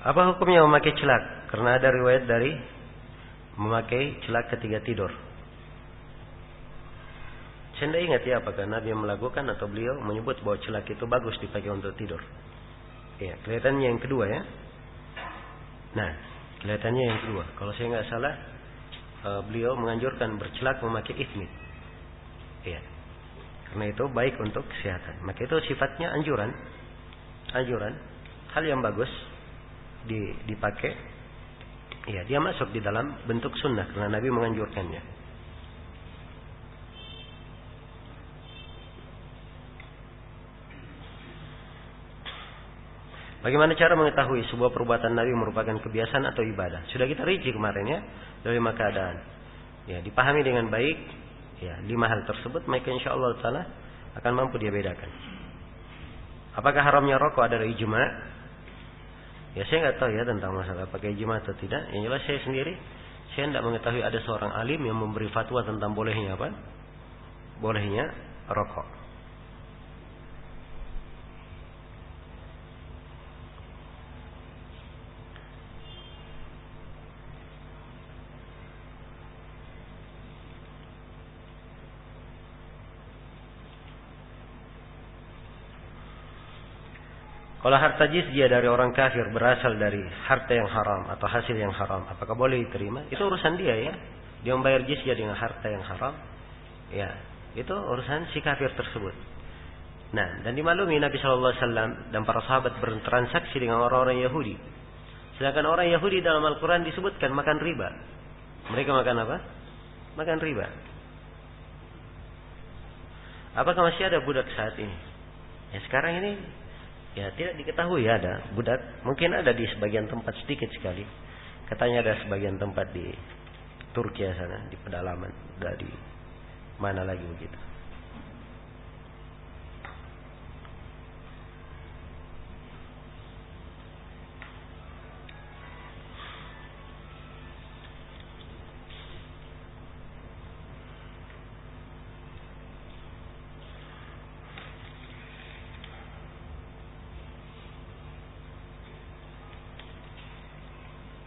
Speaker 1: Apa hukumnya memakai celak? Karena ada riwayat dari memakai celak ketika tidur. Saya tidak ingat ya apakah Nabi melakukan atau beliau menyebut bahwa celak itu bagus dipakai untuk tidur. Ya, kelihatannya yang kedua ya. Nah, kelihatannya yang kedua. Kalau saya nggak salah, beliau menganjurkan bercelak memakai ismit. Ya, karena itu baik untuk kesehatan. Maka itu sifatnya anjuran, hal yang bagus. Dipakai, ya dia masuk di dalam bentuk sunnah karena Nabi menganjurkannya. Bagaimana cara mengetahui sebuah perbuatan Nabi merupakan kebiasaan atau ibadah? Sudah kita rinci kemarin ya, dari 5 keadaan. Ya, dipahami dengan baik, ya 5 hal tersebut, maka insyaallah taala akan mampu dia bedakan. Apakah haramnya rokok adalah ijma'? Ya saya nggak tahu ya tentang masalah pakai ijma atau tidak. Yang jelas saya sendiri, saya tidak mengetahui ada seorang alim yang memberi fatwa tentang bolehnya apa? Bolehnya rokok. Kalau harta jizyah dari orang kafir berasal dari harta yang haram atau hasil yang haram, apakah boleh diterima? Itu urusan dia ya. Dia membayar jizyah dengan harta yang haram. Ya, itu urusan si kafir tersebut. Nah, dan dimaklumi Nabi SAW dan para sahabat bertransaksi dengan orang-orang Yahudi. Sedangkan orang Yahudi dalam Al-Quran disebutkan makan riba. Mereka makan apa? Makan riba. Apakah masih ada budak saat ini? Ya sekarang ini ya tidak diketahui ada budak. Mungkin ada di sebagian tempat sedikit sekali. Katanya ada sebagian tempat di Turki sana, di pedalaman. Dari mana lagi begitu.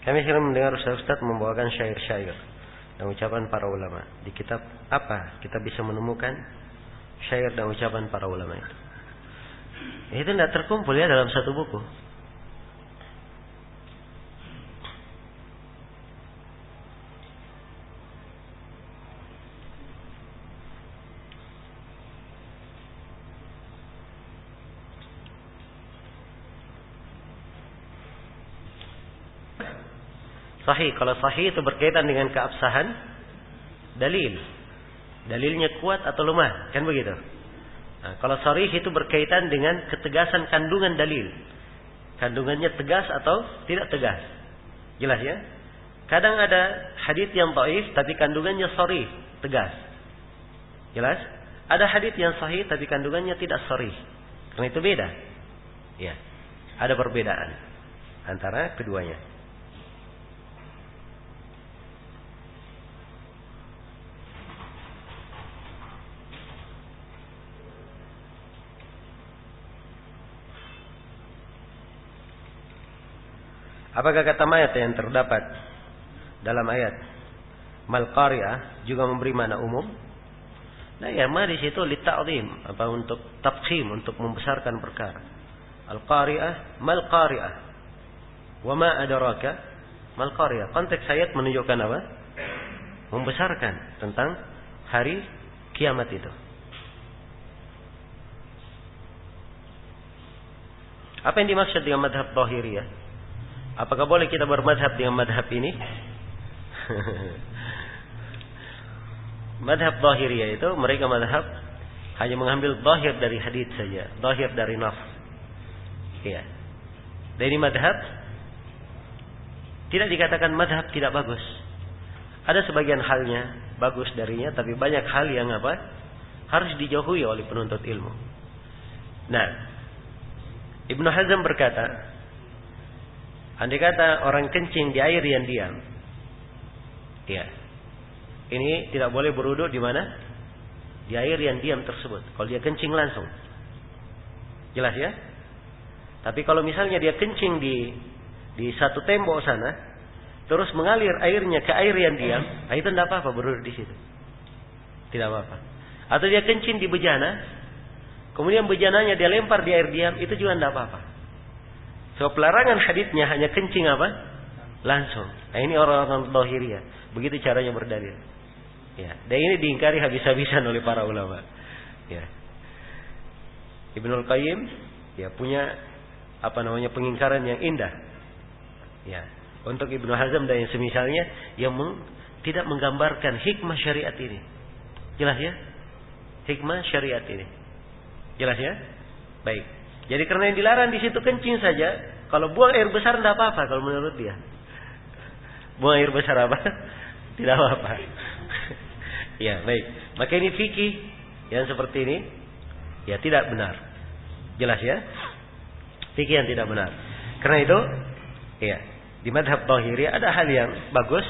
Speaker 1: Kami sering mendengar Ustaz membawakan syair-syair dan ucapan para ulama. Di kitab apa kita bisa menemukan syair dan ucapan para ulama itu? Itu tidak terkumpul ya dalam satu buku. Sahih, kalau sahih itu berkaitan dengan keabsahan dalil. Dalilnya kuat atau lemah, kan begitu. Nah, kalau sharih itu berkaitan dengan ketegasan kandungan dalil. Kandungannya tegas atau tidak tegas. Jelas ya? Kadang ada hadits yang dhaif tapi kandungannya sharih, tegas. Jelas? Ada hadits yang sahih tapi kandungannya tidak sharih. Karena itu beda. Ya. Ada perbedaan antara keduanya. Apakah kata mayat yang terdapat dalam ayat mal qari'ah juga memberi makna umum? Nah, ya ma di situ li ta'zim, apa untuk tafkhim, untuk membesarkan perkara. Al qari'ah mal qari'ah. Wa ma adraka mal qari'ah. Konteks ayat menunjukkan apa? Membesarkan tentang hari kiamat itu. Apa yang dimaksud dengan madhab Dhahiriyah? Apakah boleh kita bermadhab dengan madhab ini? Madhab Dhahiriyah itu mereka madhab hanya mengambil zahir dari hadits saja, zahir dari nas. Iya. Dan ini madhab tidak dikatakan madhab tidak bagus. Ada sebagian halnya bagus darinya, tapi banyak hal yang apa? Harus dijauhi oleh penuntut ilmu. Nah, Ibnu Hazm berkata, andai kata orang kencing di air yang diam, ya, ini tidak boleh berwudu di mana? Di air yang diam tersebut. Kalau dia kencing langsung, jelas ya. Tapi kalau misalnya dia kencing di satu tembok sana, terus mengalir airnya ke air yang diam, itu tidak apa-apa berwudu di situ, tidak apa-apa. Atau dia kencing di bejana, kemudian bejananya dia lempar di air diam, itu juga tidak apa-apa. So pelarangan haditsnya hanya kencing apa? Langsung. Nah, ini orang-orang Dhahiriyah. Begitu caranya berdalil. Ya, dan ini diingkari habis-habisan oleh para ulama. Ya. Ibnul Qayyim ya punya pengingkaran yang indah. Ya, untuk Ibnu Hazm dan yang semisalnya yang tidak menggambarkan hikmah syariat ini. Jelas ya? Hikmah syariat ini. Jelas ya? Baik. Jadi karena yang dilarang di situ kencing saja, kalau buang air besar tidak apa-apa kalau menurut dia. Buang air besar apa? Tidak apa-apa. Ya, baik. Maka ini fikih yang seperti ini ya tidak benar. Jelas ya? Fikih yang tidak benar. Karena itu ya, di madhab Dhahiri ada hal yang bagus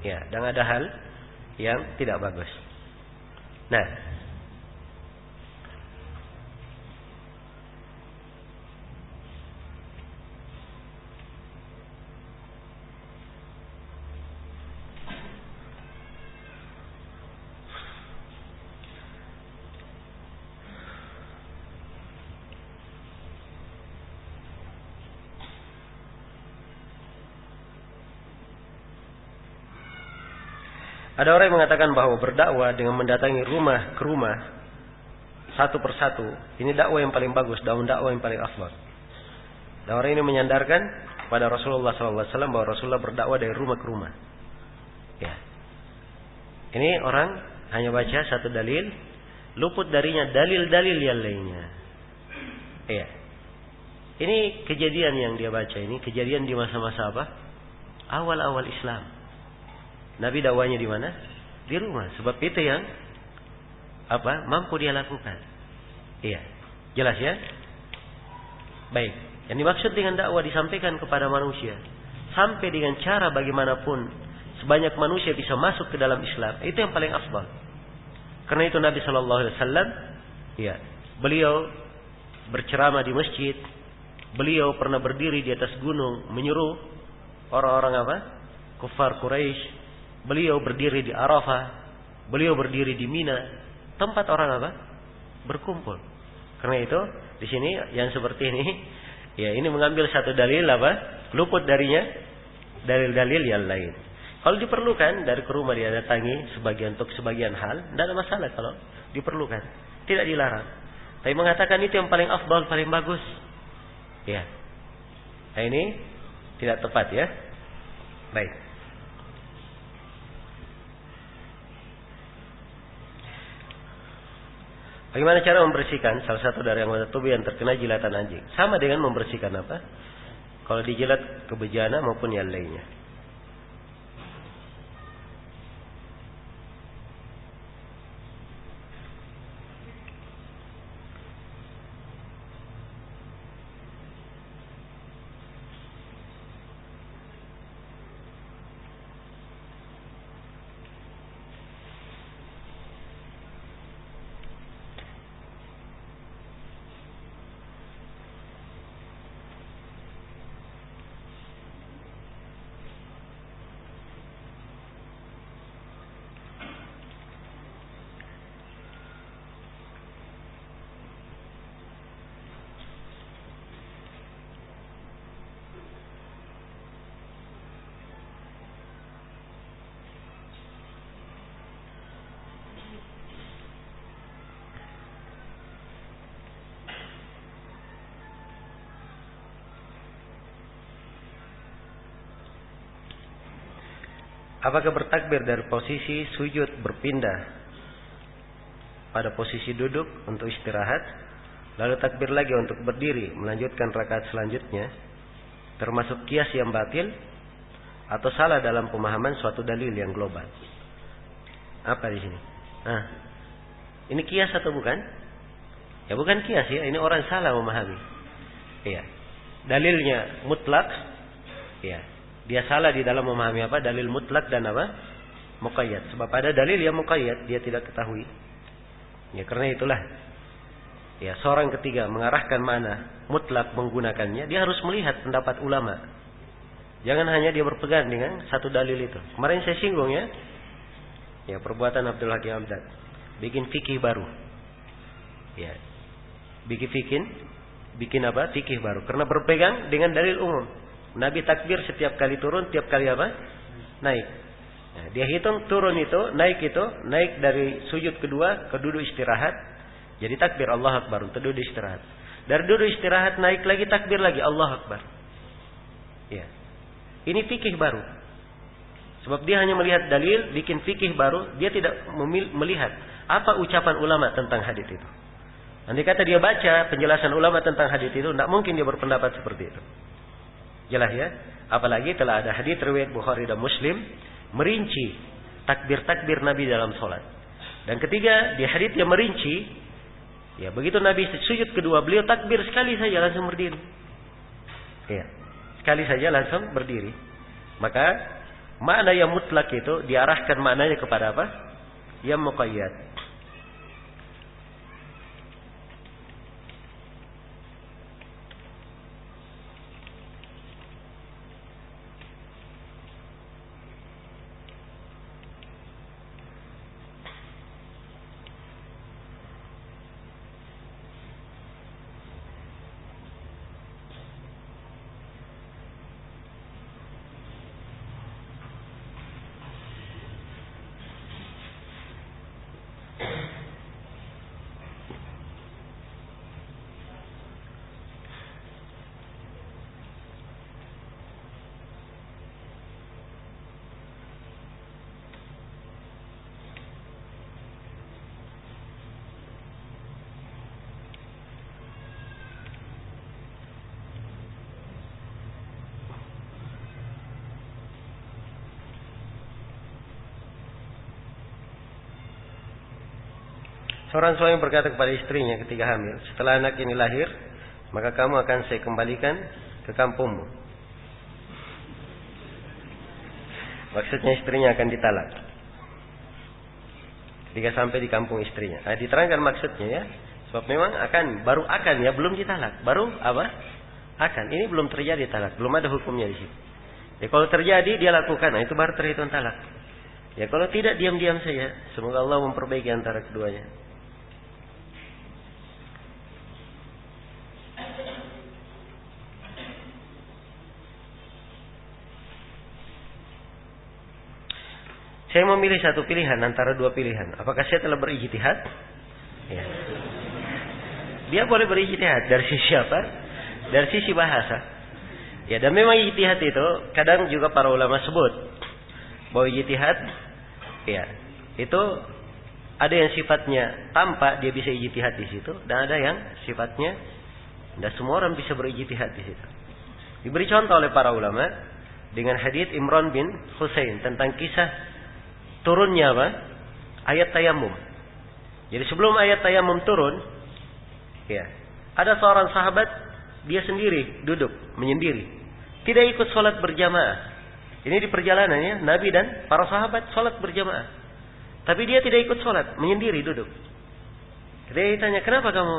Speaker 1: ya, dan ada hal yang tidak bagus. Nah, ada orang yang mengatakan bahwa berdakwah dengan mendatangi rumah ke rumah satu persatu, ini dakwah yang paling bagus, dakwah yang paling afdal. Dan orang ini menyandarkan pada Rasulullah SAW bahwa Rasulullah berdakwah dari rumah ke rumah. Ya. Ini orang hanya baca satu dalil, luput darinya dalil-dalil yang lainnya. Ya. Ini kejadian yang dia baca ini kejadian di masa-masa apa? Awal-awal Islam. Nabi dakwahnya di mana? Di rumah. Sebab itu yang mampu dia lakukan. Iya. Jelas ya? Baik. Yang dimaksud dengan dakwah disampaikan kepada manusia sampai dengan cara bagaimanapun sebanyak manusia bisa masuk ke dalam Islam, itu yang paling afdal. Karena itu Nabi sallallahu alaihi wasallam ya, beliau berceramah di masjid. Beliau pernah berdiri di atas gunung menyuruh orang-orang kufar Quraisy. Beliau berdiri di Arafah, beliau berdiri di Mina, tempat orang berkumpul. Karena itu di sini yang seperti ini, ya ini mengambil satu dalil luput darinya dalil-dalil yang lain. Kalau diperlukan dari ke rumah dia datangi untuk sebagian hal, tidak ada masalah kalau diperlukan, tidak dilarang. Tapi mengatakan itu yang paling afdal, paling bagus, ya, nah, ini tidak tepat ya. Baik. Bagaimana cara membersihkan salah satu dari anggota tubuh yang terkena jilatan anjing? Sama dengan membersihkan apa? Kalau dijilat kebejana maupun yang lainnya. Apakah bertakbir dari posisi sujud berpindah pada posisi duduk untuk istirahat, lalu takbir lagi untuk berdiri melanjutkan rakaat selanjutnya, termasuk kias yang batil atau salah dalam pemahaman suatu dalil yang global? Apa di sini? Ini kias atau bukan? Ya bukan kias ya, ini orang salah memahami. Iya. Dalilnya mutlak. Ya. Dia salah di dalam memahami apa? Dalil mutlak dan apa? Muqayyad. Sebab ada dalil yang muqayyad dia tidak ketahui. Ya karena itulah. Ya seorang ketiga mengarahkan mana mutlak menggunakannya, dia harus melihat pendapat ulama. Jangan hanya dia berpegang dengan satu dalil itu. Kemarin saya singgung ya. Ya perbuatan Abdul Hakim Amdad. Bikin fikih baru. Ya. Bikin apa? Fikih baru. Karena berpegang dengan dalil umum. Nabi takbir setiap kali turun, tiap kali apa? Naik. Nah, dia hitung turun itu, naik dari sujud kedua ke duduk istirahat. Jadi takbir Allah Akbar untuk duduk istirahat. Dari duduk istirahat naik lagi takbir lagi Allah Akbar. Ya. Ini fikih baru. Sebab dia hanya melihat dalil, bikin fikih baru, dia tidak melihat apa ucapan ulama tentang hadis itu. Andai kata dia baca penjelasan ulama tentang hadis itu, tidak mungkin dia berpendapat seperti itu. Jelas ya? Apalagi telah ada hadis riwayat Bukhari dan Muslim merinci takbir-takbir Nabi dalam sholat. Dan ketiga, di hadis yang merinci, ya begitu Nabi sujud kedua, beliau takbir sekali saja langsung berdiri. Ya, sekali saja langsung berdiri. Maka makna yang mutlak itu diarahkan maknanya kepada apa? Yang muqayyad. Seorang suami berkata kepada istrinya ketika hamil, setelah anak ini lahir, maka kamu akan saya kembalikan ke kampungmu. Maksudnya istrinya akan ditalak ketika sampai di kampung istrinya. Diterangkan maksudnya ya. Sebab memang baru akan ya, belum ditalak. Baru apa? Akan. Ini belum terjadi talak, belum ada hukumnya di situ. Ya kalau terjadi dia lakukan, itu baru terhitung talak. Ya kalau tidak diam-diam saja. Semoga Allah memperbaiki antara keduanya. Saya memilih satu pilihan antara dua pilihan. Apakah saya telah berijtihad? Ya. Dia boleh berijtihad dari sisi apa? Dari sisi bahasa. Ya, dan memang ijtihad itu kadang juga para ulama sebut bahwa ijtihad ya, itu Ada yang sifatnya tampak dia bisa ijtihad di situ, dan ada yang sifatnya tidak semua orang bisa berijtihad di situ. Diberi contoh oleh para ulama dengan hadits Imran bin Husain tentang kisah turunnya apa? Ayat tayamum. Jadi sebelum ayat tayamum turun, ya, ada seorang sahabat dia sendiri duduk menyendiri, tidak ikut sholat berjamaah. Ini di perjalanannya Nabi dan para sahabat sholat berjamaah. Tapi dia tidak ikut sholat, menyendiri duduk. Dia ditanya, kenapa kamu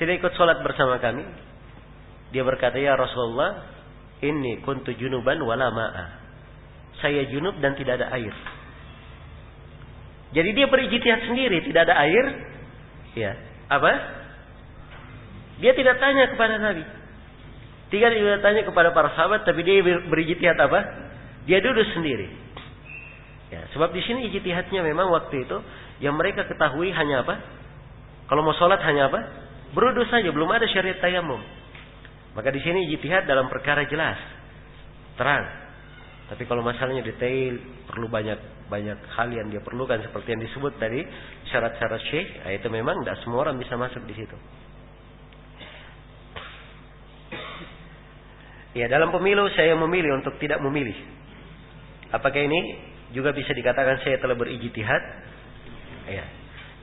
Speaker 1: tidak ikut sholat bersama kami? Dia berkata, ya Rasulullah, inni kuntu junuban wala ma'a. Saya junub dan tidak ada air. Jadi dia berijtihad sendiri, tidak ada air. Ya, apa? Dia tidak tanya kepada Nabi. Tidak dia tanya kepada para sahabat, tapi dia berijtihad apa? Dia duduk sendiri. Ya, sebab di sini ijtihadnya memang waktu itu yang mereka ketahui hanya apa? Kalau mau sholat hanya apa? Berwudu saja, belum ada syariat tayamum. Maka di sini ijtihad dalam perkara jelas, terang. Tapi kalau masalahnya detail, perlu banyak hal yang dia perlukan seperti yang disebut tadi syarat-syarat syekh, itu memang tidak semua orang bisa masuk di situ. Ya, dalam pemilu saya memilih untuk tidak memilih. Apakah ini juga bisa dikatakan saya telah berijtihad? Ya.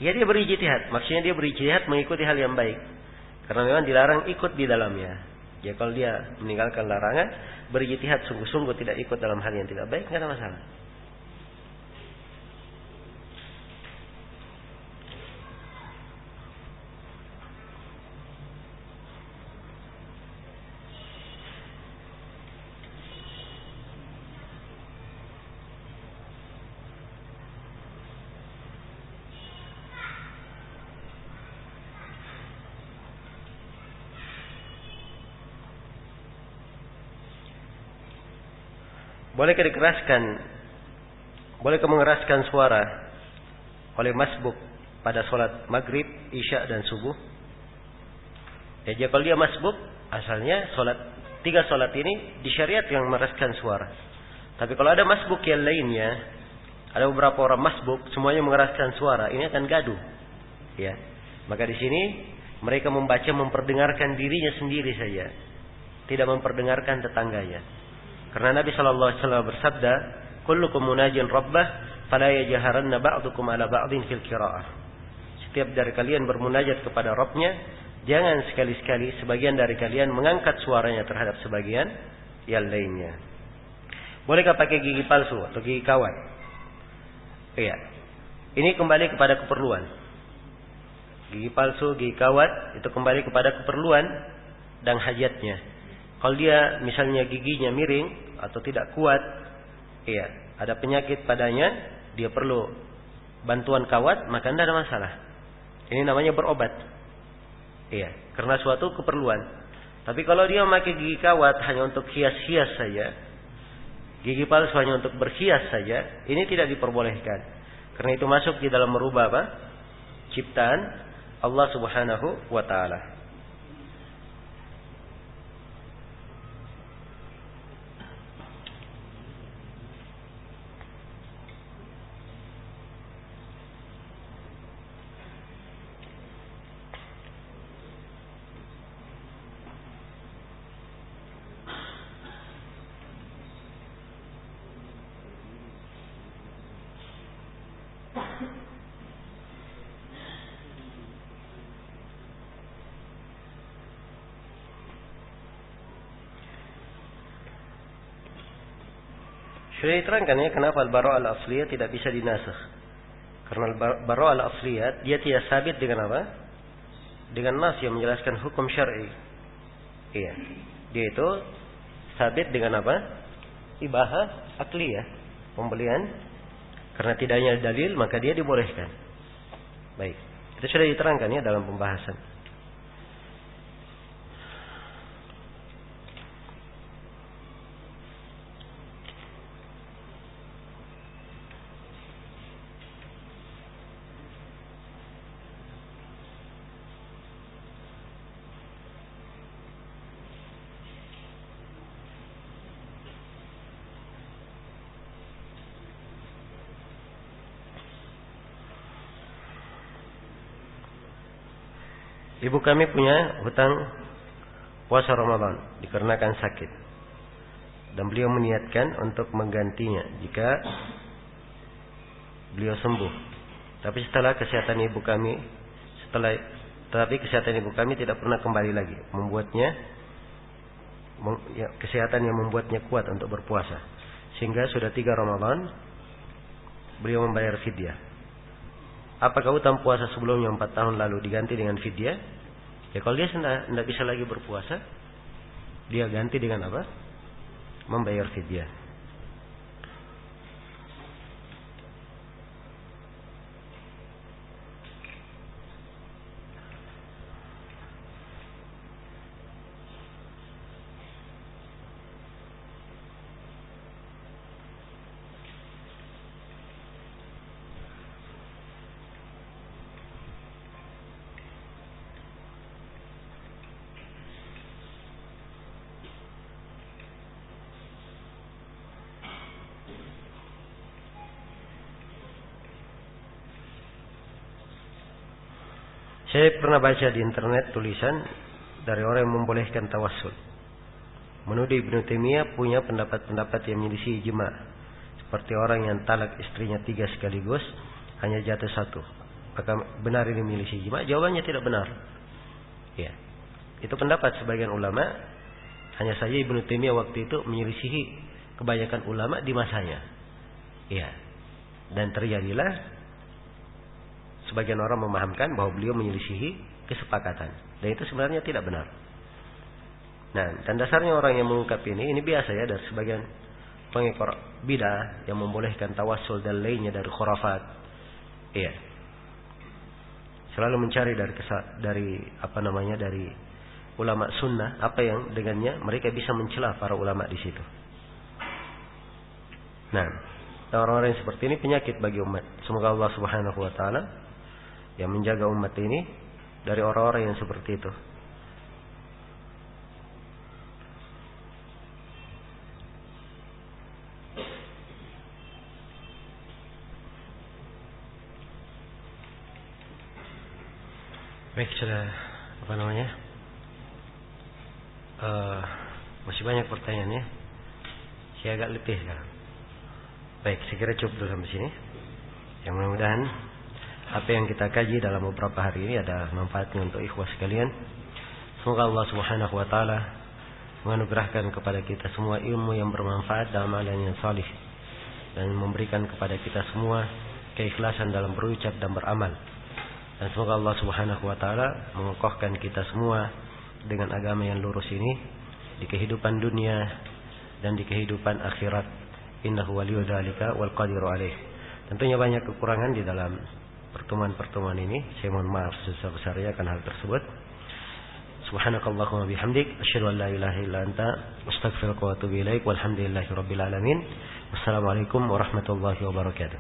Speaker 1: Ya, dia berijtihad. Maksudnya dia berijtihad mengikuti hal yang baik. Karena memang dilarang ikut di dalamnya. Ya, kalau dia meninggalkan larangan, berijtihad sungguh-sungguh tidak ikut dalam hal yang tidak baik, tidak ada masalah. Bolehkah mengeraskan suara oleh masbuk pada sholat maghrib, isya dan subuh? Ya, jadi kalau dia masbuk, asalnya tiga sholat ini disyariat yang mengeraskan suara. Tapi kalau ada masbuk yang lainnya, ada beberapa orang masbuk, semuanya mengeraskan suara, ini akan gaduh. Ya, maka di sini mereka memperdengarkan dirinya sendiri saja, tidak memperdengarkan tetangganya. Karena Nabi SAW bersabda, kullukum munajin rabbah, fala yajharanna ba'dukum ala ba'din fil qira'ah. Setiap dari kalian bermunajat kepada Rabbnya, jangan sekali-sekali sebagian dari kalian mengangkat suaranya terhadap sebagian yang lainnya. Bolehkah pakai gigi palsu atau gigi kawat? Iya. Ini kembali kepada keperluan. Gigi palsu, gigi kawat itu kembali kepada keperluan dan hajatnya. Kalau dia misalnya giginya miring atau tidak kuat, iya, ada penyakit padanya, dia perlu bantuan kawat, maka tidak ada masalah. Ini namanya berobat. Iya, karena suatu keperluan. Tapi kalau dia memakai gigi kawat hanya untuk hias-hias saja, gigi palsu hanya untuk berhias saja, ini tidak diperbolehkan. Karena itu masuk di dalam merubah apa? Ciptaan Allah Subhanahu wa taala. Sudah diterangkan ya kenapa al-bara' al-asliyah tidak bisa dinasakh. Karena al-bara' al-asliyah dia tidak sabit dengan apa? Dengan nas yang menjelaskan hukum syar'i. Iya. Dia itu sabit dengan apa? Ibahah akliyah, pembelian. Karena tidak hanya dalil maka dia dibolehkan. Baik. Itu sudah diterangkan ya dalam pembahasan. Ibu kami punya hutang puasa Ramadan dikarenakan sakit, dan beliau meniatkan untuk menggantinya jika beliau sembuh. Tapi kesehatan ibu kami tidak pernah kembali lagi, kesehatan yang membuatnya kuat untuk berpuasa, sehingga sudah 3 Ramadan beliau membayar fidyah. Apakah hutang puasa sebelumnya 4 tahun lalu diganti dengan fidyah? Ya, kalau dia tidak bisa lagi berpuasa, dia ganti dengan apa? Membayar fidyah. Saya pernah baca di internet tulisan dari orang yang membolehkan tawassul, menuduh Ibnu Taimiyah punya pendapat-pendapat yang menyelisih ijma', seperti orang yang talak istrinya 3 sekaligus hanya jatuh 1. Maka benar ini menyelisih ijma'? Jawabannya tidak benar. Ya, itu pendapat sebagian ulama. Hanya saja Ibnu Taimiyah waktu itu menyelisihi kebanyakan ulama di masanya. Ya, dan terjadilah sebagian orang memahamkan bahwa beliau menyelisihi kesepakatan, dan itu sebenarnya tidak benar. Nah, dan dasarnya orang yang mengungkap ini biasa ya, dari sebagian pengekor bidah yang membolehkan tawassul dan lainnya dari khurafat. Iya, selalu mencari dari ulama sunnah apa yang dengannya mereka bisa mencela para ulama di situ. Nah, orang-orang yang seperti ini penyakit bagi umat. Semoga Allah Subhanahu wa taala yang menjaga umat ini dari orang-orang yang seperti itu. Baik, sudah masih banyak pertanyaannya. Saya agak letih sekarang. Baik, saya kira cukup dulu sampai sini. Yang mudah-mudahan apa yang kita kaji dalam beberapa hari ini ada manfaatnya untuk ikhwah sekalian. Semoga Allah Subhanahu wa taala menganugerahkan kepada kita semua ilmu yang bermanfaat dalam amalan yang salih, dan memberikan kepada kita semua keikhlasan dalam berucap dan beramal. Dan semoga Allah Subhanahu wa taala mengokohkan kita semua dengan agama yang lurus ini di kehidupan dunia dan di kehidupan akhirat. Innahu waliyyu dzalika wal qadiru alaih. Tentunya banyak kekurangan di dalam pertemuan-pertemuan ini. Saya mohon maaf sebesar-besarnya akan hal tersebut. Subhanakallahumma bihamdik asyhadu an la ilaha illa anta astaghfiruka wa atubu ilaik. Walhamdulillahirabbil alamin. Wassalamualaikum warahmatullahi wabarakatuh.